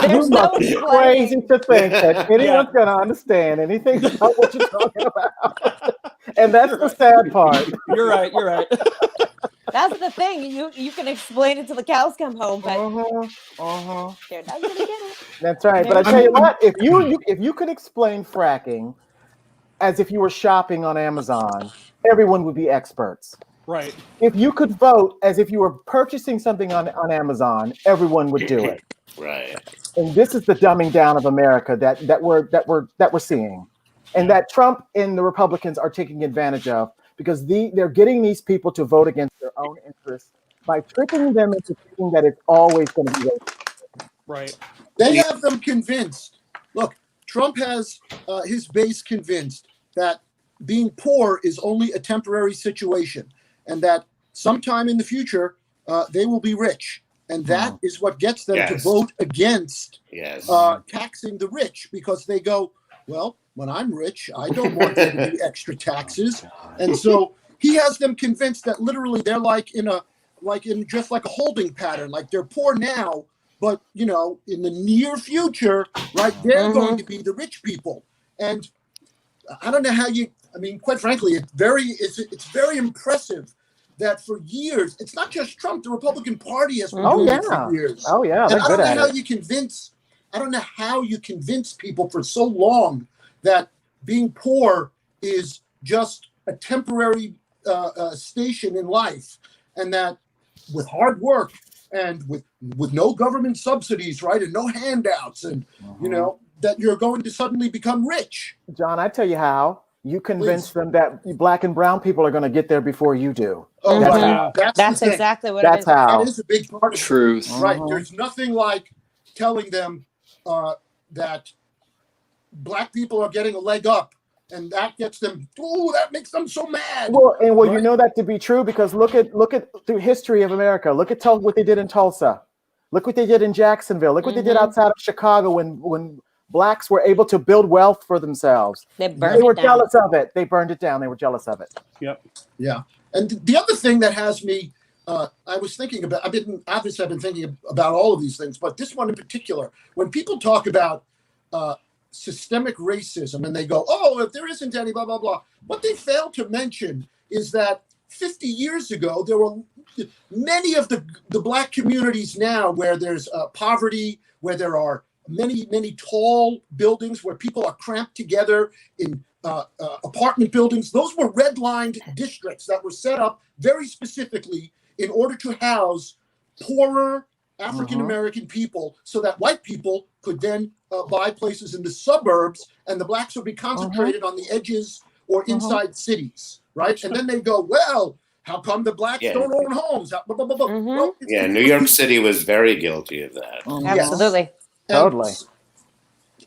You must be crazy to think that anyone's going to understand anything about what you're talking about. And that's the sad part. You're right. You're right. That's the thing. You can explain it till the cows come home, but they're not gonna get it. That's right. But I tell you what, if you could explain fracking as if you were shopping on Amazon, everyone would be experts. Right. If you could vote as if you were purchasing something on Amazon, everyone would do it. Right. And this is the dumbing down of America that we're seeing, and that Trump and the Republicans are taking advantage of, because they're getting these people to vote against their own interests by tricking them into thinking that it's always going to be racist. Right. They have them convinced. Look, Trump has his base convinced that being poor is only a temporary situation, and that sometime in the future they will be rich. And that is what gets them to vote against taxing the rich, because they go, well, when I'm rich, I don't want there to be extra taxes. And so he has them convinced that literally they're just like a holding pattern. Like they're poor now, but in the near future, right, they're going to be the rich people. And I don't know how quite frankly, it's very impressive that for years, it's not just Trump, the Republican Party has been doing it for years. Oh yeah, and I don't know how you convince people for so long that being poor is just a temporary station in life, and that with hard work and with no government subsidies, right, and no handouts, and that you're going to suddenly become rich. John, I tell you how. You convince them that black and brown people are going to get there before you do. Oh, that's exactly what that's it is. how. That is a big part of Truth. it. Right. There's nothing like telling them that black people are getting a leg up, and that gets them, that makes them so mad. Well, you know that to be true, because look at through history of America. Look at what they did in Tulsa. Look what they did in Jacksonville. Look what they did outside of Chicago when blacks were able to build wealth for themselves. They were jealous of it. They burned it down. They were jealous of it. Yep. Yeah. And the other thing that has me, I was thinking about, I've been thinking about all of these things, but this one in particular, when people talk about systemic racism and they go, oh, if there isn't any, blah, blah, blah. What they fail to mention is that 50 years ago, there were many of the black communities now where there's poverty, where there are many tall buildings where people are cramped together in apartment buildings. Those were red-lined districts that were set up very specifically in order to house poorer African-American people, so that white people could then buy places in the suburbs, and the blacks would be concentrated on the edges or inside cities, right? And then they go, well, how come the blacks don't own homes? Well, New York City was very guilty of that. Absolutely. Totally.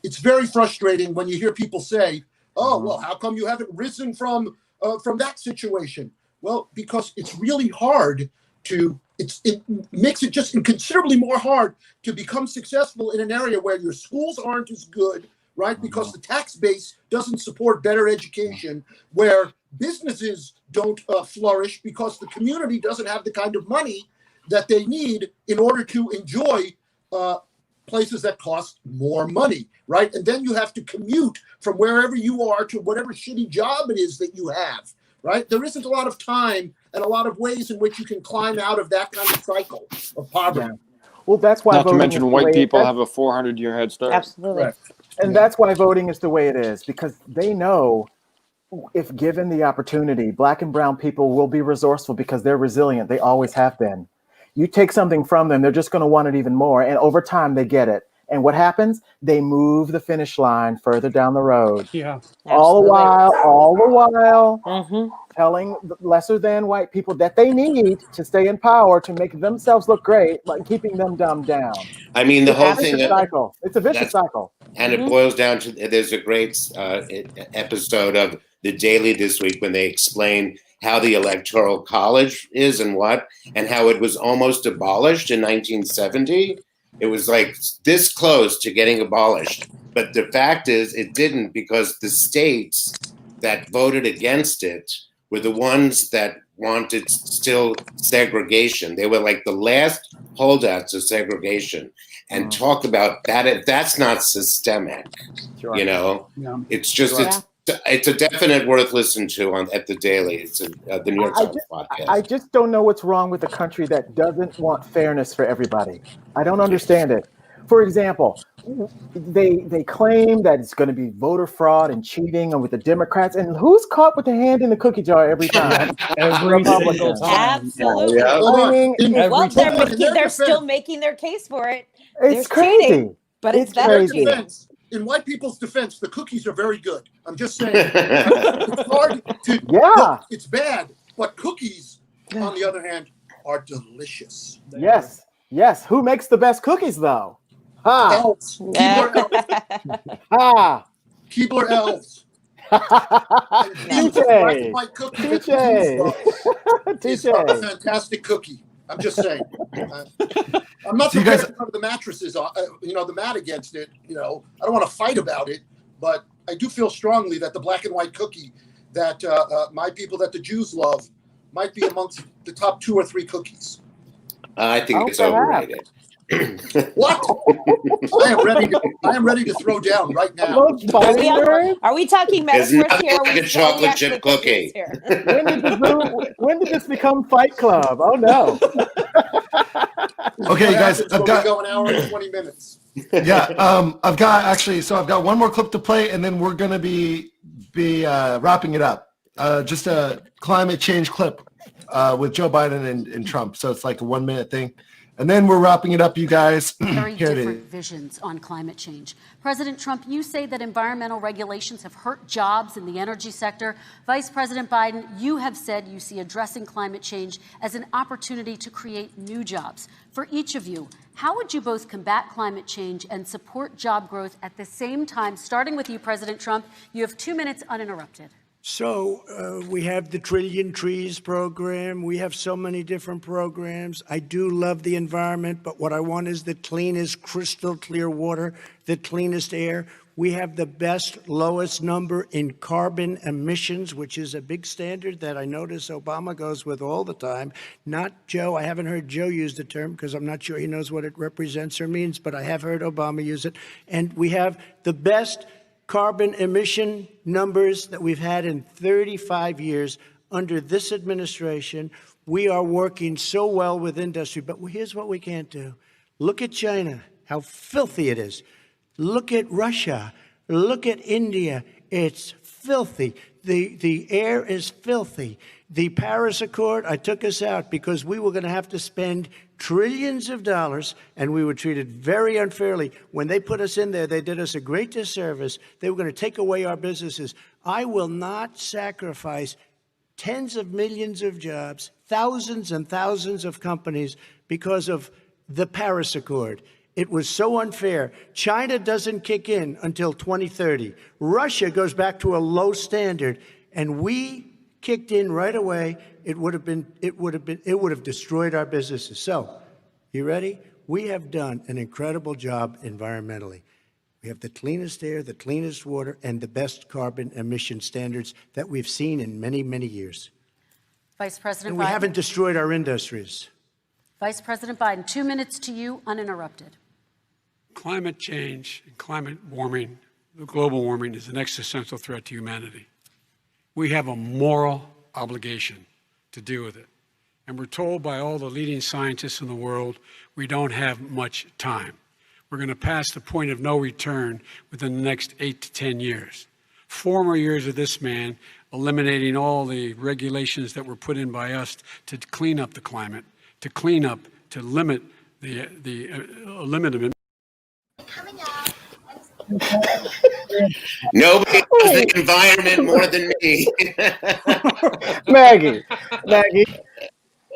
It's very frustrating when you hear people say, oh, well, how come you haven't risen from that situation? Well, because it's really hard it makes it just considerably more hard to become successful in an area where your schools aren't as good, right? Because the tax base doesn't support better education, where businesses don't flourish because the community doesn't have the kind of money that they need in order to enjoy places that cost more money, right? And then you have to commute from wherever you are to whatever shitty job it is that you have, right? There isn't a lot of time and a lot of ways in which you can climb out of that kind of cycle of poverty. Yeah. Well, that's why Not to voting mention is the white way people have a 400-year head start. Absolutely. Right. And that's why voting is the way it is, because they know if given the opportunity, black and brown people will be resourceful because they're resilient. They always have been. You take something from them, they're just going to want it even more. And over time, they get it. And what happens? They move the finish line further down the road. Yeah. All the while, telling the lesser than white people that they need to stay in power to make themselves look great, like keeping them dumbed down. I mean, the whole It's a thing. vicious cycle. It's a vicious cycle. And it boils down to, there's a great episode of The Daily this week when they explain how the Electoral College is and how it was almost abolished in 1970. It was like this close to getting abolished. But the fact is it didn't, because the states that voted against it were the ones that wanted still segregation. They were like the last holdouts of segregation. And talk about that. That's not systemic, you know. Yeah. It's just it's a definite worth listening to at the Daily. It's the New York Times podcast. I just don't know what's wrong with a country that doesn't want fairness for everybody. I don't understand it. For example, they claim that it's going to be voter fraud and cheating, and with the Democrats, and who's caught with the hand in the cookie jar every time? Every single time. Absolutely. Yeah. I mean, Well, they're still making their case for it. It's They're crazy. cheating, but it's better crazy. cheating. In white people's defense, the cookies are very good. I'm just saying. It's hard to. Look, it's bad, but cookies, on the other hand, are delicious. Yes. Yes. Who makes the best cookies, though? Elves. Keebler elves. TJ. White cookie TJ. is a fantastic cookie. I'm just saying. I'm not prepared to cover the mattresses, the mat against it. I don't want to fight about it, but I do feel strongly that the black and white cookie that my people, that the Jews love, might be amongst the top 2 or 3 cookies. I think it's overrated. What? I am ready to throw down right now. Are we talking It's metaphors not here? like a chocolate chip cookie. When did this become Fight Club? Oh no. Okay, you guys, I've got go an hour and 20 minutes. Yeah, I've got one more clip to play, and then we're gonna be wrapping it up. Just a climate change clip with Joe Biden and Trump. So it's like a 1 minute thing. And then we're wrapping it up, you guys. Very Here it different is. visions on climate change. President Trump, you say that environmental regulations have hurt jobs in the energy sector. Vice President Biden, you have said you see addressing climate change as an opportunity to create new jobs. For each of you, how would you both combat climate change and support job growth at the same time? Starting with you, President Trump, you have 2 minutes uninterrupted. So we have the Trillion Trees program. We have so many different programs. I do love the environment, but what I want is the cleanest, crystal clear water, the cleanest air. We have the best, lowest number in carbon emissions, which is a big standard that I notice Obama goes with all the time. Not Joe. I haven't heard Joe use the term because I'm not sure he knows what it represents or means, but I have heard Obama use it. And we have the best carbon emission numbers that we've had in 35 years under this administration. We are working so well with industry, but here's what we can't do. Look at China, how filthy it is. Look at Russia. Look at India. It's filthy. The air is filthy. The Paris Accord, I took us out because we were going to have to spend trillions of dollars, and we were treated very unfairly. When they put us in there, they did us a great disservice. They were going to take away our businesses. I will not sacrifice tens of millions of jobs, thousands and thousands of companies because of the Paris Accord. It was so unfair. China doesn't kick in until 2030. Russia goes back to a low standard, and we kicked in right away. It would have destroyed our businesses. So, you ready? We have done an incredible job environmentally. We have the cleanest air, the cleanest water, and the best carbon emission standards that we've seen in many, many years. Vice President And we Biden. haven't destroyed our industries. Vice President Biden, 2 minutes to you, uninterrupted. Climate change and climate warming, global warming, is an existential threat to humanity. We have a moral obligation to deal with it. And we're told by all the leading scientists in the world we don't have much time. We're going to pass the point of no return within the next 8 to 10 years. 4 more years of this man eliminating all the regulations that were put in by us to clean up the climate, to clean up, to limit the Nobody loves the environment more than me.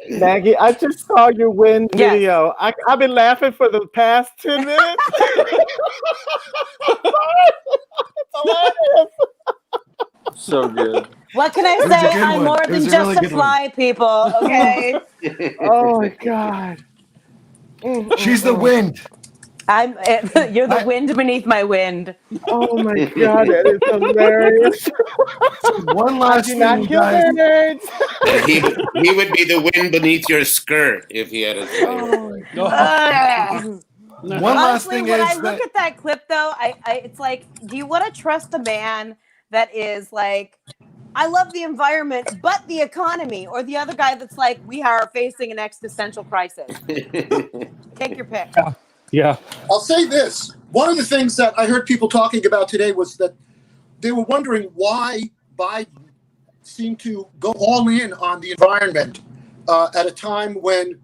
Maggie, I just saw your win video. I've been laughing for the past 10 minutes. It's hilarious. So good. What can I It was a say? good I'm one. more It was than a just really a good one. fly, people. Okay. Oh my God. She's the wind. You're the wind beneath my wind. Oh my God, that is hilarious. One I last do thing, not you kill guys. birds. He would be the wind beneath your skirt if he had his way. One last Honestly, thing when I is look that at that clip, though, it's like, do you want to trust a man that is like, I love the environment, but the economy, or the other guy that's like, we are facing an existential crisis? Take your pick. Yeah. I'll say this. One of the things that I heard people talking about today was that they were wondering why Biden seemed to go all in on the environment at a time when,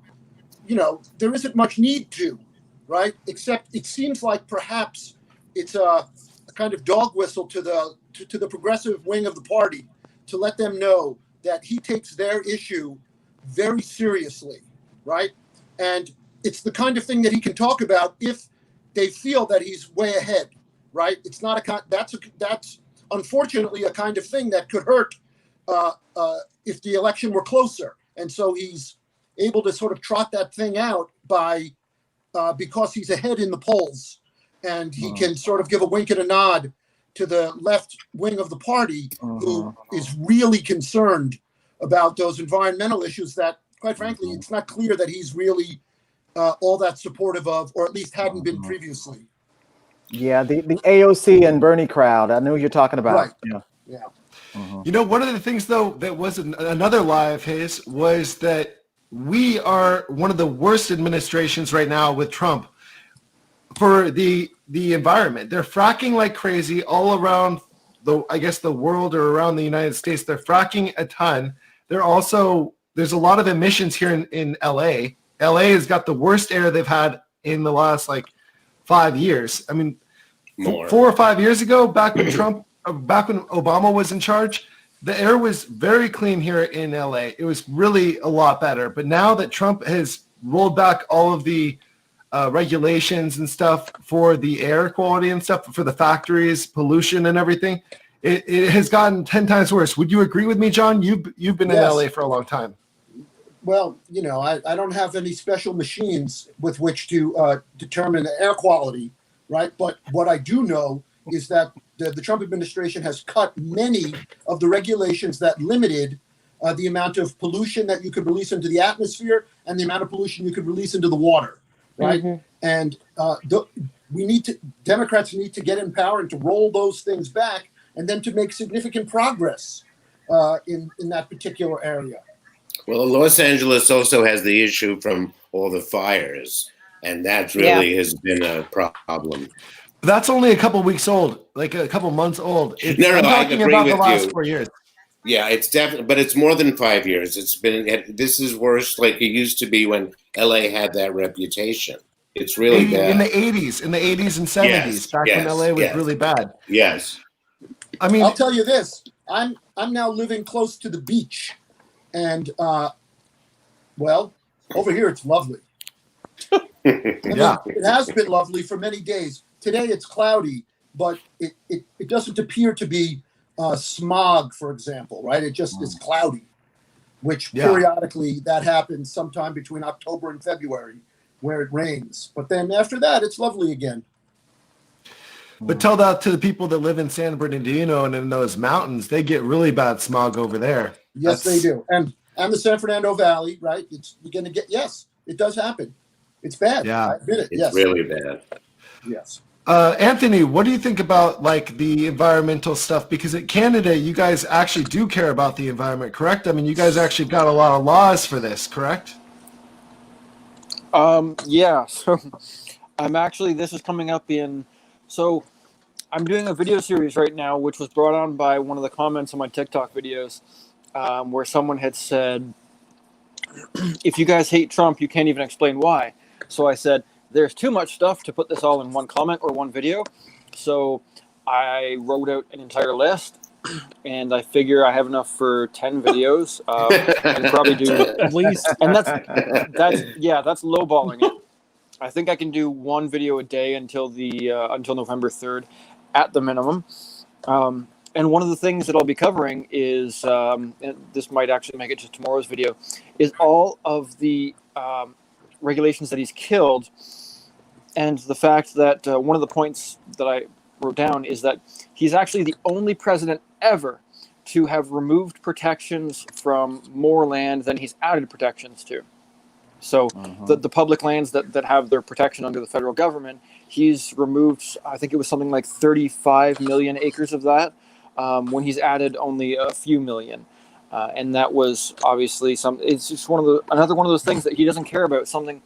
there isn't much need to, right? Except it seems like perhaps it's a kind of dog whistle to the progressive wing of the party to let them know that he takes their issue very seriously, right? And it's the kind of thing that he can talk about if they feel that he's way ahead, right? It's not that's unfortunately a kind of thing that could hurt if the election were closer. And so he's able to sort of trot that thing out by because he's ahead in the polls, and he can sort of give a wink and a nod to the left wing of the party, who is really concerned about those environmental issues that, quite frankly, it's not clear that he's really all that supportive of, or at least hadn't been previously. Yeah, the AOC and Bernie crowd. I know what you're talking about. Right. Yeah. Yeah. one of the things though that was another lie of his was that we are one of the worst administrations right now with Trump for the environment. They're fracking like crazy all around the world, or around the United States. They're fracking a ton. There's a lot of emissions here in LA. LA has got the worst air they've had in the last 5 years. I mean, More. 4 or 5 years ago, back when Obama was in charge, the air was very clean here in LA. It was really a lot better. But now that Trump has rolled back all of the regulations and stuff for the air quality and stuff, for the factories, pollution and everything, it has gotten 10 times worse. Would you agree with me, John? You've been in Yes. LA for a long time. Well, I don't have any special machines with which to determine the air quality, right? But what I do know is that the Trump administration has cut many of the regulations that limited the amount of pollution that you could release into the atmosphere and the amount of pollution you could release into the water, right? Mhm. And Democrats need to get in power and to roll those things back, and then to make significant progress in that particular area. Well, Los Angeles also has the issue from all the fires, and that really has been a problem. That's only a couple weeks old, like a couple months old. I'm I talking agree about with the last you. 4 years. Yeah, it's definitely, but it's more than 5 years. This is worse like it used to be when LA had that reputation. It's really bad. In the 80s and 70s, back when LA was really bad. Yes. I mean, I'll tell you this. I'm now living close to the beach, and well, over here it's lovely. Yeah. It has been lovely for many days. Today it's cloudy, but it doesn't appear to be smog, for example, right? It just is cloudy, which periodically that happens sometime between October and February, where it rains. But then after that, it's lovely again. But tell that to the people that live in San Bernardino and in those mountains. They get really bad smog over there. Yes, they do. And the San Fernando Valley, right? You're going to get, yes, it does happen. It's bad. Yeah. I admit it. It's Yes. really bad. Yes. Anthony, what do you think about the environmental stuff? Because at Canada, you guys actually do care about the environment, correct? I mean, you guys actually got a lot of laws for this, correct? Yeah. So this is coming up so I'm doing a video series right now, which was brought on by one of the comments on my TikTok videos, where someone had said, if you guys hate Trump, you can't even explain why. So I said, there's too much stuff to put this all in one comment or one video. So I wrote out an entire list, and I figure I have enough for 10 videos. And probably do at least. And that's lowballing it. I think I can do one video a day until November 3rd, at the minimum. And one of the things that I'll be covering is, and this might actually make it to tomorrow's video, is all of the regulations that he's killed. And the fact that one of the points that I wrote down is that he's actually the only president ever to have removed protections from more land than he's added protections to. So the public lands that have their protection under the federal government, he's removed, I think it was something like 35 million acres of that, when he's added only a few million. And that was obviously it's just another one of those things that he doesn't care about, something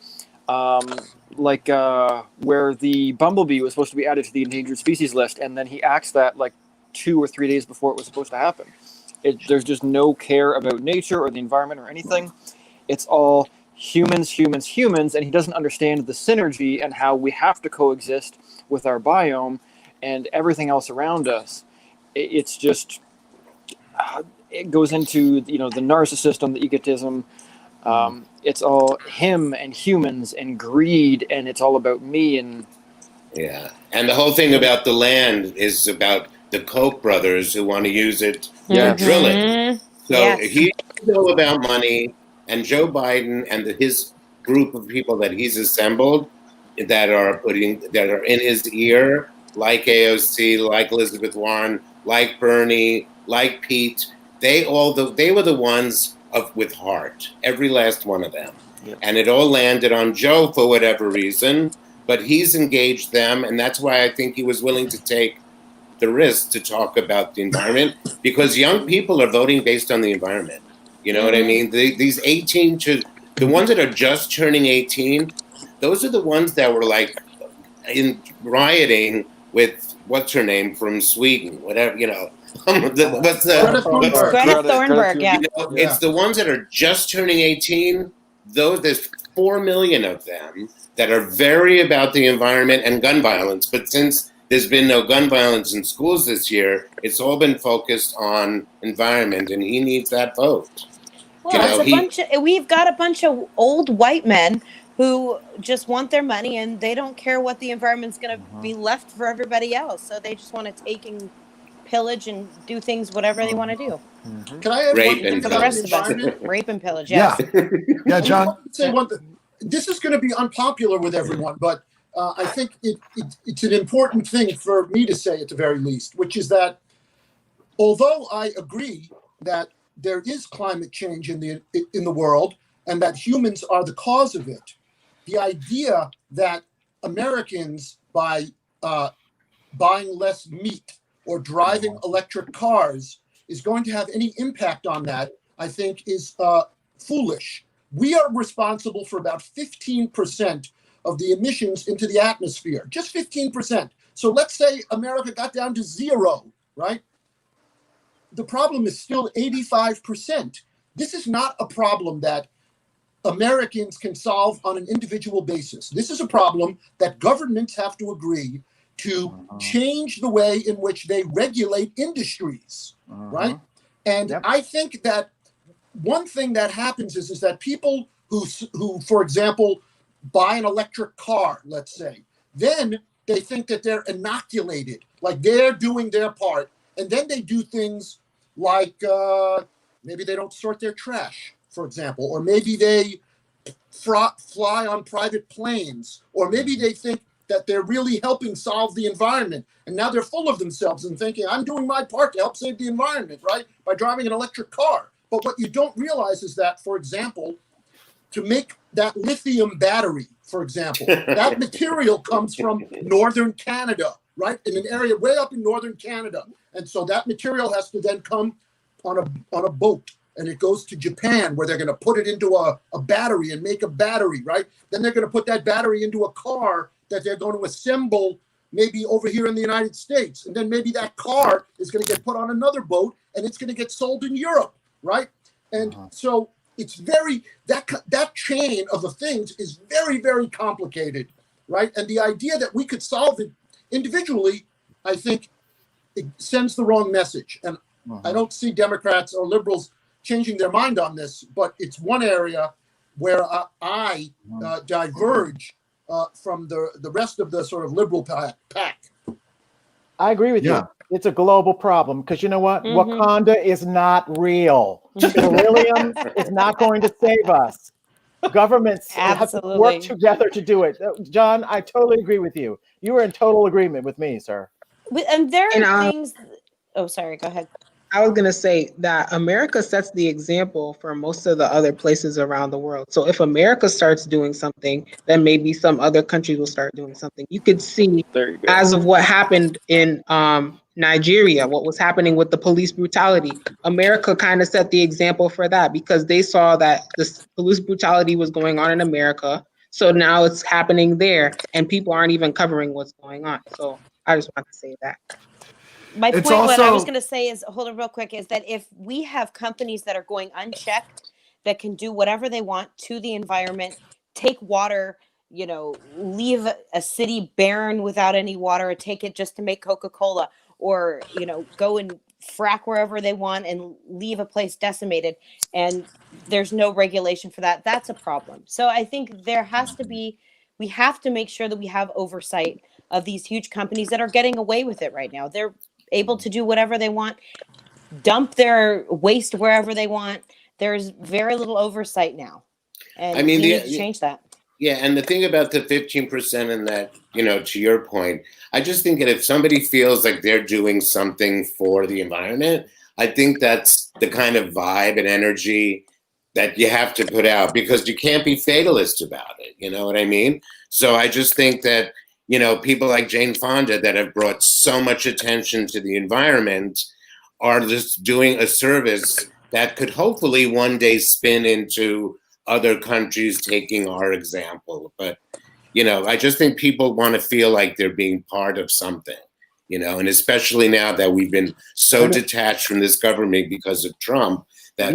like where the bumblebee was supposed to be added to the endangered species list, and then he axed that like 2 or 3 days before it was supposed to happen. There's just no care about nature or the environment or anything. It's all humans, humans, humans, and he doesn't understand the synergy and how we have to coexist with our biome and everything else around us. It's just, it goes into, the narcissism, the egotism. It's all him and humans and greed, and it's all about me. And yeah, and the whole thing about the land is about the Koch brothers who want to use it for drilling. So he's all about money, and Joe Biden and his group of people that he's assembled that are in his ear, like AOC, like Elizabeth Warren, like Bernie, like Pete, they were the ones with heart, every last one of them. Yep. And it all landed on Joe for whatever reason, but he's engaged them, and that's why I think he was willing to take the risk to talk about the environment, because young people are voting based on the environment. You know what I mean? These 18 to the ones that are just turning 18, those are the ones that were like in rioting with what's her name from Sweden, whatever, what's Greta Thunberg, yeah. It's the ones that are just turning 18. There's 4 million of them that are very about the environment and gun violence. But since there's been no gun violence in schools this year, it's all been focused on environment, and he needs that vote. Well, we've got a bunch of old white men who just want their money, and they don't care what the environment's going to be left for everybody else. So they just want to take and pillage and do things whatever they want to do. Can I add Rape one thing and about pillage. the environment? Rape and pillage, yes. Yeah, John. Say one thing. This is going to be unpopular with everyone, but I think it's an important thing for me to say at the very least, which is that although I agree that there is climate change in the world and that humans are the cause of it, the idea that Americans, by buying less meat or driving electric cars, is going to have any impact on that, I think is foolish. We are responsible for about 15% of the emissions into the atmosphere, just 15%. So let's say America got down to 0, right? The problem is still 85%. This is not a problem that Americans can solve on an individual basis. This is a problem that governments have to agree to change the way in which they regulate industries, right? And I think that one thing that happens is that people who, for example, buy an electric car, let's say, then they think that they're inoculated, like they're doing their part, and then they do things like maybe they don't sort their trash, for example, or maybe they fly on private planes, or maybe they think that they're really helping solve the environment, and now they're full of themselves and thinking, I'm doing my part to help save the environment, right, by driving an electric car. But what you don't realize is that, for example, to make that lithium battery, for example, that material comes from northern Canada, right, in an area way up in northern Canada. And so that material has to then come on a boat, and it goes to Japan, where they're going to put it into a battery and make a battery, right? Then they're going to put that battery into a car that they're going to assemble maybe over here in the United States. And then maybe that car is going to get put on another boat, and it's going to get sold in Europe, right? And so it's that chain of the things is very, very complicated, right? And the idea that we could solve it individually, I think it sends the wrong message. And I don't see Democrats or liberals changing their mind on this, but it's one area where I diverge from the rest of the sort of liberal pack. I agree with you. It's a global problem because you know what? Mhm. Wakanda is not real. Beryllium is not going to save us. Governments have to work Absolutely. together to do it. John, I totally agree with you. You are in total agreement with me, sir. And there And, are things. Oh, sorry. Go ahead. I was going to say that America sets the example for most of the other places around the world. So if America starts doing something, then maybe some other countries will start doing something. You could see as of what happened in Nigeria, what was happening with the police brutality. America kind of set the example for that because they saw that this police brutality was going on in America. So now it's happening there and people aren't even covering what's going on. So I just want to say that. My It's point, what I was also- going to say is, hold on real quick, is that if we have companies that are going unchecked, that can do whatever they want to the environment, take water, you know, leave a city barren without any water, or take it just to make Coca-Cola, or, you know, go and frack wherever they want and leave a place decimated, and there's no regulation for that, that's a problem. So I think there has to be, we have to make sure that we have oversight of these huge companies that are getting away with it right now. They're able to do whatever they want, dump their waste wherever they want. There's very little oversight now, and I mean, we need to change that. Yeah, and the thing about the 15% and that, you know, to your point, I just think that if somebody feels like they're doing something for the environment, I think that's the kind of vibe and energy that you have to put out, because you can't be fatalist about it. You know what I mean? So I just think that, you know, people like Jane Fonda that have brought so much attention to the environment are just doing a service that could hopefully one day spin into other countries taking our example. But, you know, I just think people want to feel like they're being part of something, you know, and especially now that we've been so detached from this government because of Trump, that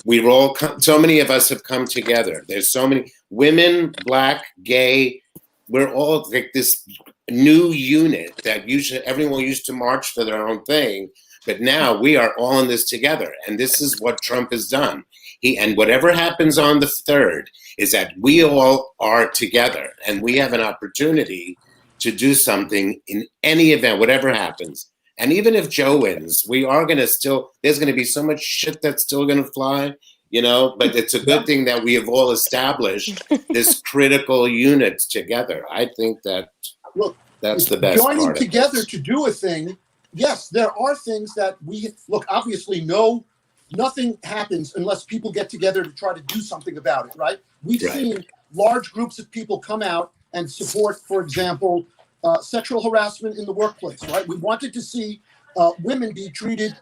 we've all so many of us have come together. There's so many women, Black, gay, we're all like this new unit that everyone used to march for their own thing, but now we are all in this together, and this is what Trump has done. And whatever happens on the 3rd is that we all are together, and we have an opportunity to do something in any event, whatever happens. And even if Joe wins, we are going to still, there's going to be so much shit that's still going to fly. You know, but it's a good thing that we have all established this critical unit together. I think that that's the best joining part together to do a thing. Yes, there are things that we look. Obviously, nothing happens unless people get together to try to do something about it. Right? We've seen large groups of people come out and support, for example, sexual harassment in the workplace. Right? We wanted to see women be treated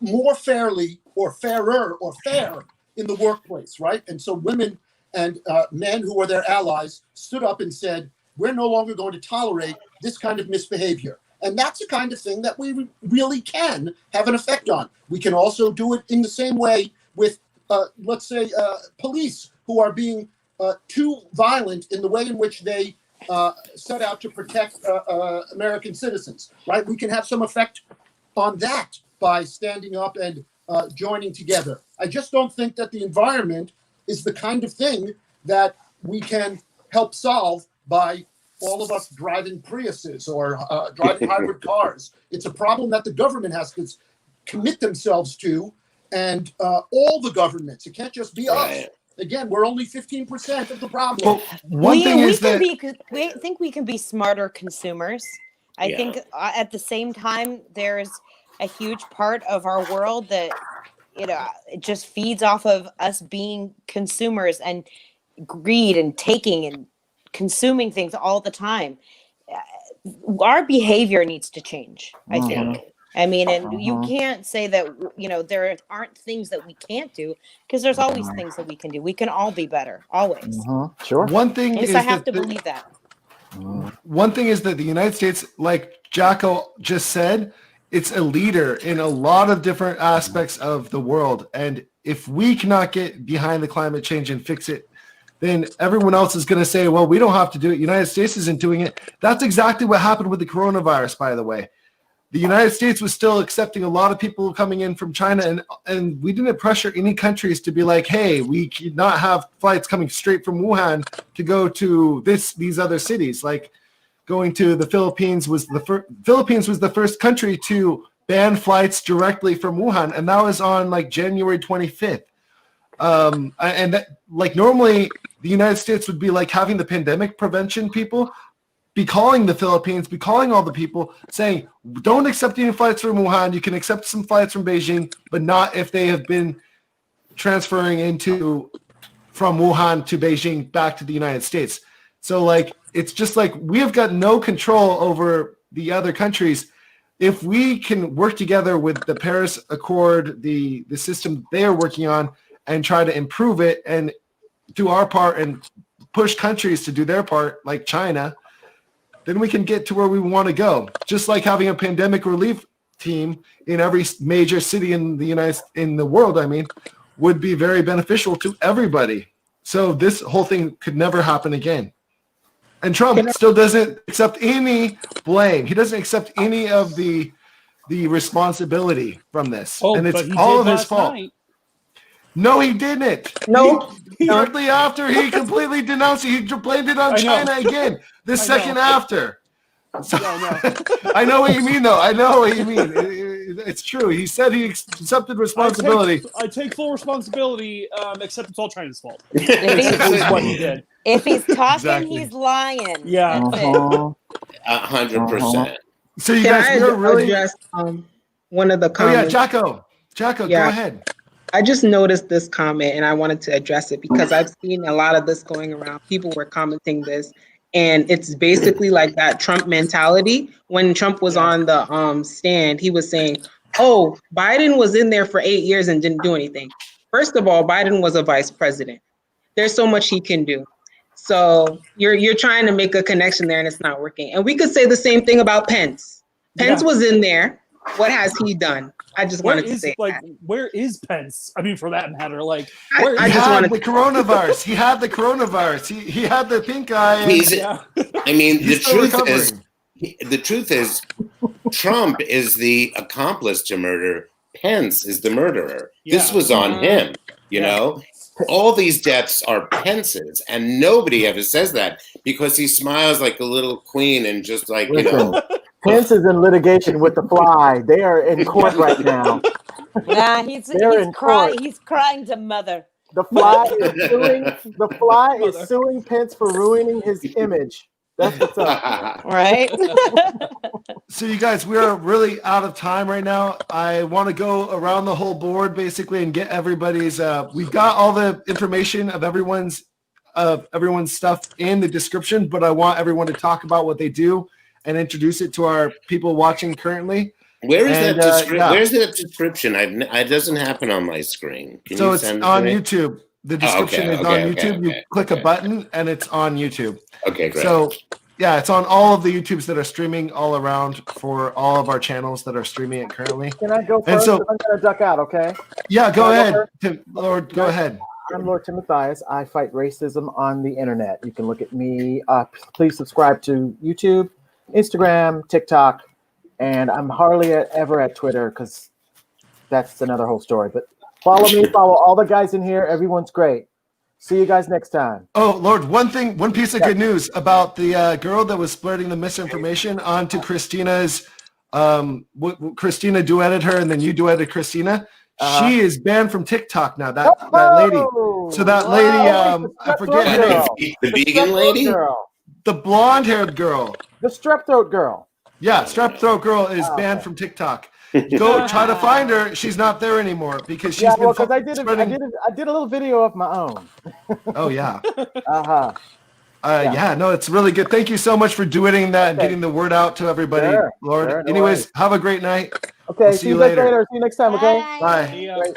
more fairly or fairer or fair in the workplace, right? And so women and men who are their allies stood up and said, we're no longer going to tolerate this kind of misbehavior. And that's the kind of thing that we really can have an effect on. We can also do it in the same way with, let's say, police who are being too violent in the way in which they set out to protect American citizens, right? We can have some effect on that by standing up and joining together. I just don't think that the environment is the kind of thing that we can help solve by all of us driving Priuses or driving hybrid cars. It's a problem that the government has to commit themselves to, and all the governments. It can't just be us. Again, we're only 15% of the problem. One thing is that we think we can be smarter consumers. I think at the same time, there's a huge part of our world that, you know, it just feeds off of us being consumers and greed and taking and consuming things all the time. Our behavior needs to change, I think. I mean, and you can't say that, you know, there aren't things that we can't do, because there's always things that we can do. We can all be better, always. Sure. One thing At least is I have that to believe that. One thing is that the United States, like Jahko just said, it's a leader in a lot of different aspects of the world. And if we cannot get behind the climate change and fix it, then everyone else is going to say, well, we don't have to do it. United States isn't doing it. That's exactly what happened with the coronavirus, by the way. The United States was still accepting a lot of people coming in from China, and we didn't pressure any countries to be like, hey, we cannot have flights coming straight from Wuhan to go to these other cities. Like, going to the Philippines was the first country to ban flights directly from Wuhan, and that was on like January 25th. And that, like, normally the United States would be like having the pandemic prevention people be calling the Philippines, be calling all the people saying, don't accept any flights from Wuhan. You can accept some flights from Beijing, but not if they have been transferring from Wuhan to Beijing back to the United States. So like, it's just like we have got no control over the other countries. If we can work together with the Paris Accord, the system they are working on, and try to improve it and do our part and push countries to do their part, like China, then we can get to where we want to go. Just like having a pandemic relief team in every major city in the world, I mean, would be very beneficial to everybody. So this whole thing could never happen again. And Trump still doesn't accept any blame. He doesn't accept any of the responsibility from this. And it's all of his fault. Night. No, he didn't. No. Shortly after, he completely denounced it. He blamed it on China again. The second after. So, I know what you mean, though. I know what you mean. It's true. He said he accepted responsibility. I take full responsibility, except it's all China's fault. What he did. If he's talking, he's lying. Yeah. 100%. So you guys are really address one of the comments. Oh yeah, Jahko, go ahead. I just noticed this comment and I wanted to address it because I've seen a lot of this going around. People were commenting this, and it's basically like that Trump mentality. When Trump was on the stand, he was saying, "Oh, Biden was in there for 8 years and didn't do anything." First of all, Biden was a vice president. There's so much he can do. So you're trying to make a connection there, and it's not working. And we could say the same thing about Pence. Pence was in there. What has he done? I just wanted to say that. Where is Pence? I mean, for that matter, like I just wanted the coronavirus. He had the coronavirus. He had the pink eye. I mean, the truth is, Trump is the accomplice to murder. Pence is the murderer. This was on him. You know, all these deaths are Pence's, and nobody ever says that because he smiles like a little queen and just like you know. Pence is in litigation with the Fly. They are in court right now. Nah, he's crying to mother. The Fly is suing Pence for ruining his image. That's what's up. Right? So you guys, we are really out of time right now. I want to go around the whole board basically and get everybody's we've got all the information of everyone's stuff in the description, but I want everyone to talk about what they do and introduce it to our people watching currently. Where is Where's that description? It doesn't happen on my screen. Can you it's send on it? YouTube. The description is on YouTube. You click a button and it's on YouTube. Okay, great. So yeah, it's on all of the YouTubes that are streaming all around for all of our channels that are streaming it currently. Can I go first? And so, I'm going to duck out, okay? Yeah, go ahead. Lord, go ahead. I'm Lord Timothais. I fight racism on the internet. You can look at me. Please subscribe to YouTube, Instagram, TikTok, and I'm hardly ever at Twitter because that's another whole story. But follow me, follow all the guys in here. Everyone's great. See you guys next time. Oh, Lord, one piece of good news about the girl that was spreading the misinformation onto Christina's, Christina duetted her and then you duetted Christina. She is banned from TikTok now, that lady. So that lady, I forget her name. The vegan lady? The blonde-haired girl. The strep throat girl. Yeah, strep throat girl is banned from TikTok. Go try to find her. She's not there anymore because she's been because I did a little video of my own. Oh yeah. Yeah, no, it's really good. Thank you so much for doing that and getting the word out to everybody, Lord. Sure, no Anyways, worries. have a great night. Okay, We'll see you later. See you next time, okay? Bye.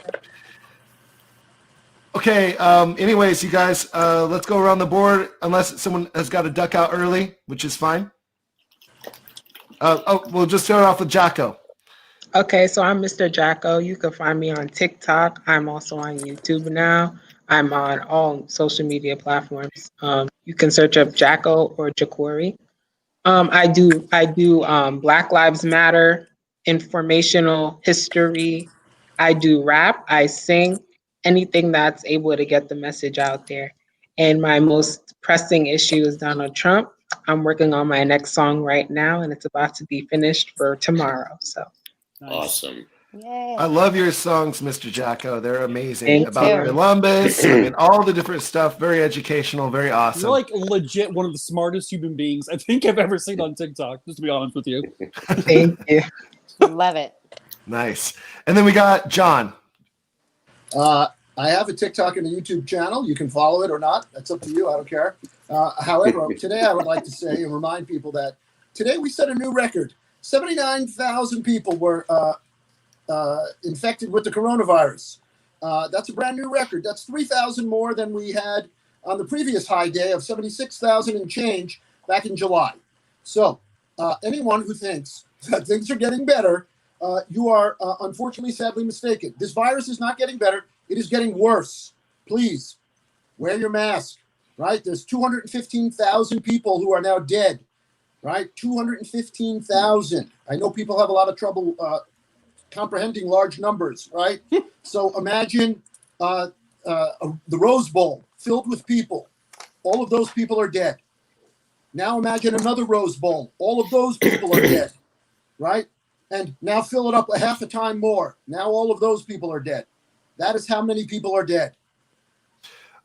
Okay, anyways, you guys, let's go around the board unless someone has got to duck out early, which is fine. We'll just start off with Jahko. Okay, so I'm Mr. Jahko. You can find me on TikTok. I'm also on YouTube now. I'm on all social media platforms. You can search up Jahko or Jahkori. I do Black Lives Matter, informational history. I do rap. I sing. Anything that's able to get the message out there. And my most pressing issue is Donald Trump. I'm working on my next song right now, and it's about to be finished for tomorrow. So awesome. Yay. I love your songs, Mr. Jahko. They're amazing. Thank About you. Columbus and all the different stuff. Very educational, very awesome. You're like legit one of the smartest human beings I think I've ever seen on TikTok, just to be honest with you. Thank you. Love it. Nice. And then we got John. I have a TikTok and a YouTube channel. You can follow it or not. That's up to you. I don't care. However, today I would like to say and remind people that today we set a new record. 79,000 people were infected with the coronavirus. That's a brand new record. That's 3,000 more than we had on the previous high day of 76,000 and change back in July. So anyone who thinks that things are getting better, you are unfortunately, sadly mistaken. This virus is not getting better. It is getting worse. Please wear your mask, right? There's 215,000 people who are now dead, right? 215,000. I know people have a lot of trouble comprehending large numbers, right? So imagine the Rose Bowl filled with people. All of those people are dead. Now imagine another Rose Bowl. All of those people are dead, right? And now fill it up a half a time more. Now all of those people are dead. That is how many people are dead.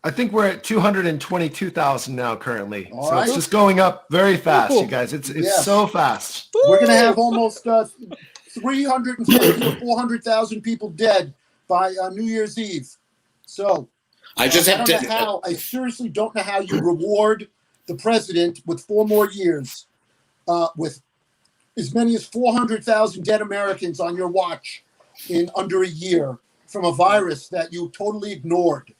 I think we're at 222,000 now currently. All so right. it's just going up very fast, you guys. It's Yes. so fast. We're going to have almost 350 to 400,000 people dead by New Year's Eve. So I just have don't to. know how, I seriously don't know how you reward the president with 4 more years with as many as 400,000 dead Americans on your watch in under a year from a virus that you totally ignored.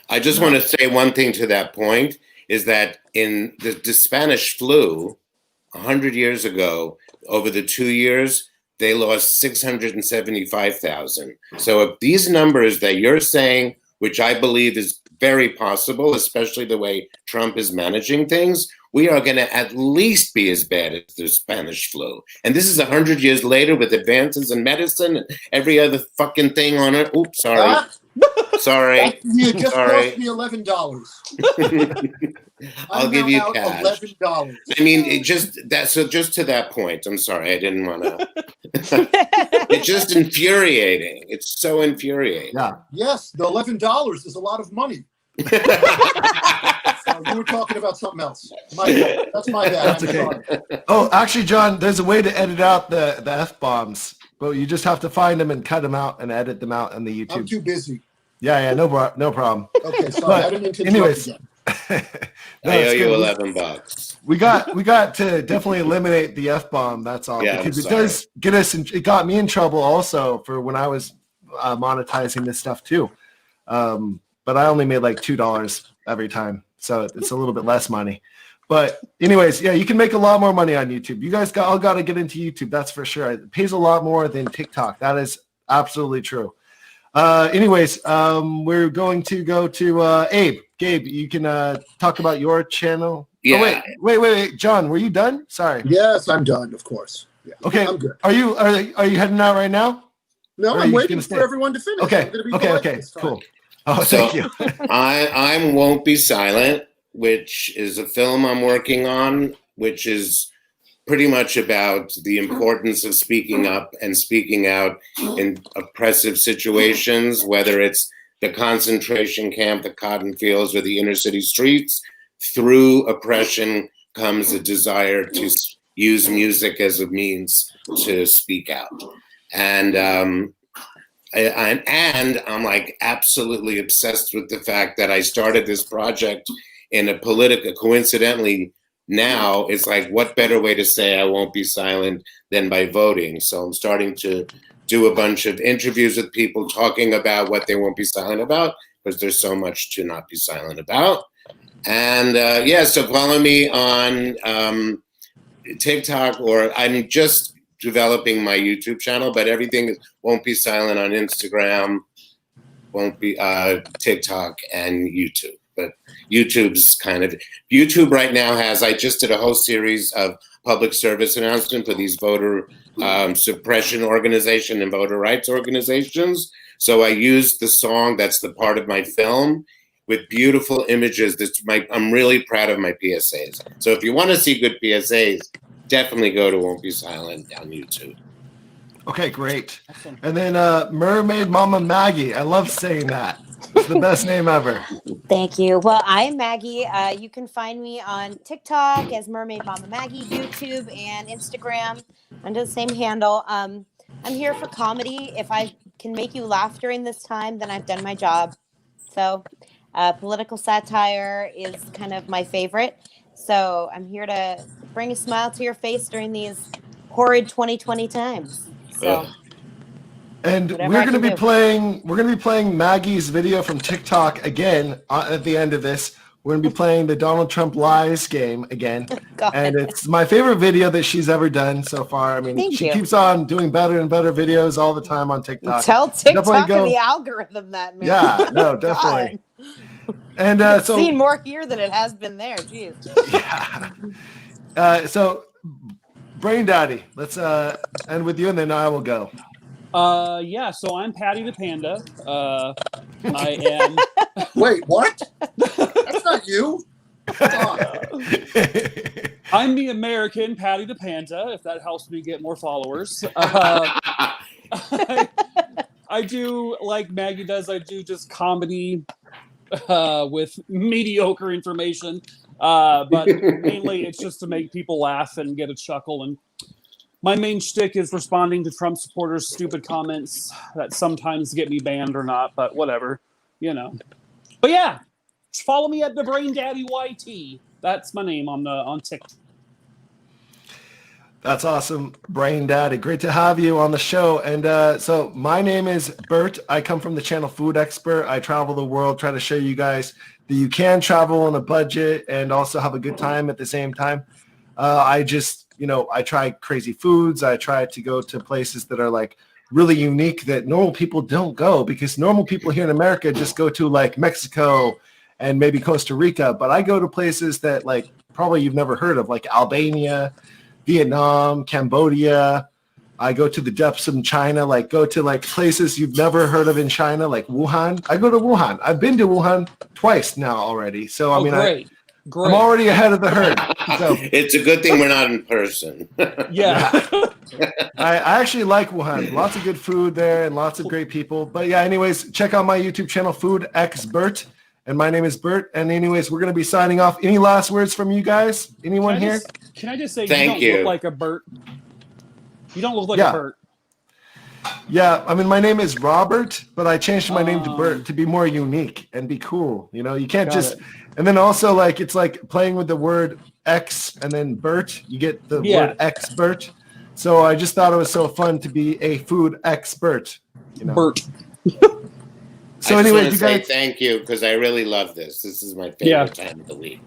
I just want to say one thing to that point is that in the Spanish flu 100 years ago, over the 2 years, they lost 675,000. So if these numbers that you're saying, which I believe is very possible, especially the way Trump is managing things, we are going to at least be as bad as the Spanish flu. And this is 100 years later with advances in medicine and every other fucking thing on it. Oops, sorry. Sorry. You just Sorry. cost me $11. I'll I'm give now you out cash. $11. I mean, it just that. So just to that point, I'm sorry, I didn't want to. It's just infuriating. It's so infuriating. Yeah. Yes, the $11 is a lot of money. So you were talking about something else. My bad. That's my bad. That's I'm okay. sorry. Oh, actually, John, there's a way to edit out the F-bombs, but you just have to find them and cut them out and edit them out on the YouTube. I'm too busy. Yeah, no problem. Okay, sorry. But I didn't mean to anyways, interrupt no, I owe it's you good. $11. We got to definitely eliminate the F-bomb. That's all. Yeah, I'm because it sorry. does get us. It got me in trouble also for when I was monetizing this stuff too. But I only made like $2 every time, so it's a little bit less money. But anyways, yeah, you can make a lot more money on YouTube. You guys all got to get into YouTube. That's for sure. It pays a lot more than TikTok. That is absolutely true. Anyways, we're going to go to Abe. Gabe, you can talk about your channel. Yeah. Oh, wait, John, were you done? Sorry. Yes, I'm done, of course. Yeah. Okay. I'm good. Are you heading out right now? No, Or are I'm you waiting gonna for stay? everyone to finish. Okay. I'm gonna be Okay. polite this time. Cool. Oh, So thank you. I won't be silent, which is a film I'm working on, which is pretty much about the importance of speaking up and speaking out in oppressive situations, whether it's the concentration camp, the cotton fields, or the inner city streets. Through oppression comes a desire to use music as a means to speak out. And I'm like absolutely obsessed with the fact that I started this project in a political, coincidentally, now it's like, what better way to say I won't be silent than by voting? So I'm starting to do a bunch of interviews with people talking about what they won't be silent about, because there's so much to not be silent about. And so follow me on TikTok, or I'm just developing my YouTube channel, but everything won't be silent on Instagram, won't be TikTok and YouTube. But YouTube right now I just did a whole series of public service announcements for these voter suppression organization and voter rights organizations. So I used the song that's the part of my film, with beautiful images. I'm really proud of my PSAs. So if you want to see good PSAs, definitely go to Won't Be Silent on YouTube. Okay, great. And then Mermaidmama Maggie. I love saying that. It's the best name ever. Thank you. Well, I'm Maggie. You can find me on TikTok as Mermaidmama Maggie, YouTube, and Instagram under the same handle. I'm here for comedy. If I can make you laugh during this time, then I've done my job. So political satire is kind of my favorite. So I'm here to bring a smile to your face during these horrid 2020 times. So. And we're going to be playing Maggie's video from TikTok again at the end of this. We're going to be playing the Donald Trump lies game again. And it's my favorite video that she's ever done so far. I mean, she keeps on doing better and better videos all the time on TikTok. Tell TikTok and the algorithm that, man. Yeah, no, definitely. And it's so seen more here than it has been there. Jeez. Yeah. So BrainDaddy, let's end with you and then I will go. Yeah, so I'm Paddy the Panda. I am. Wait, what? That's not you. I'm the American Paddy the Panda, if that helps me get more followers. I do, like Maggie does, I do just comedy with mediocre information. But mainly it's just to make people laugh and get a chuckle. And my main shtick is responding to Trump supporters' stupid comments that sometimes get me banned or not, but whatever, you know. But yeah, follow me at the BrainDaddy YT. That's my name on TikTok. That's awesome, BrainDaddy. Great to have you on the show. And so my name is Bert. I come from the channel Food Expert. I travel the world, try to show you guys that you can travel on a budget and also have a good time at the same time. I try crazy foods. I try to go to places that are like really unique that normal people don't go, because normal people here in America just go to like Mexico and maybe Costa Rica. But I go to places that like probably you've never heard of, like Albania, Vietnam, Cambodia. I go to the depths of China, go to like places you've never heard of in China, like Wuhan. I go to Wuhan. I've been to Wuhan twice now already. So, Great. I'm already ahead of the herd. So it's a good thing we're not in person. Yeah. I actually like Wuhan. Lots of good food there and lots of great people. But yeah, anyways, check out my YouTube channel, Food X Bert. And my name is Bert. And anyways, we're going to be signing off. Any last words from you guys? Anyone here? Can I just say, Thank you don't look like a Bert. You don't look like a Bert. Yeah, I mean, my name is Robert, but I changed my name to Bert to be more unique and be cool. You know, you can't just... And then also, it's like playing with the word X and then Bert. You get the word expert. So I just thought it was so fun to be a food expert. You know? Bert. So I anyway, just you want to guys... say thank you because I really love this. This is my favorite time of the week.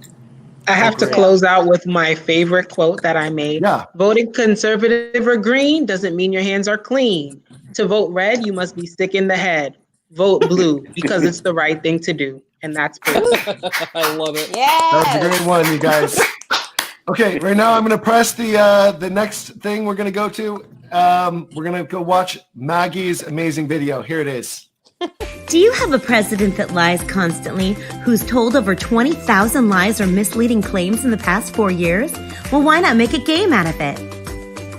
I have to close out with my favorite quote that I made. Yeah. Voting conservative or green doesn't mean your hands are clean. To vote red, you must be sick in the head. Vote blue because it's the right thing to do. And that's I love it. Yeah. That's a great one, you guys. Okay, right now I'm going to press the next thing we're going to go to. We're going to go watch Maggie's amazing video. Here it is. Do you have a president that lies constantly, who's told over 20,000 lies or misleading claims in the past 4 years? Well, why not make a game out of it?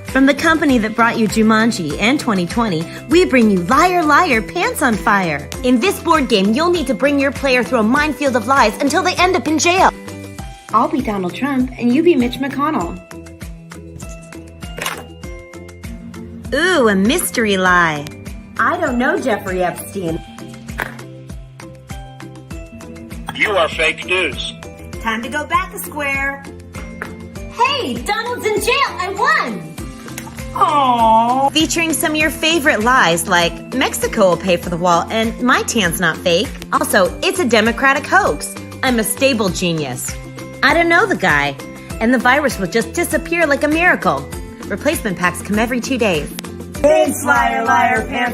From the company that brought you Jumanji and 2020, we bring you Liar Liar Pants on Fire. In this board game, you'll need to bring your player through a minefield of lies until they end up in jail. I'll be Donald Trump and you be Mitch McConnell. Ooh, a mystery lie. I don't know Jeffrey Epstein. You are fake news. Time to go back a square. Hey, Donald's in jail. I won. Aww. Featuring some of your favorite lies like Mexico will pay for the wall and my tan's not fake. Also, it's a Democratic hoax. I'm a stable genius. I don't know the guy. And the virus will just disappear like a miracle. Replacement packs come every 2 days. Thanks, Liar Liar Pants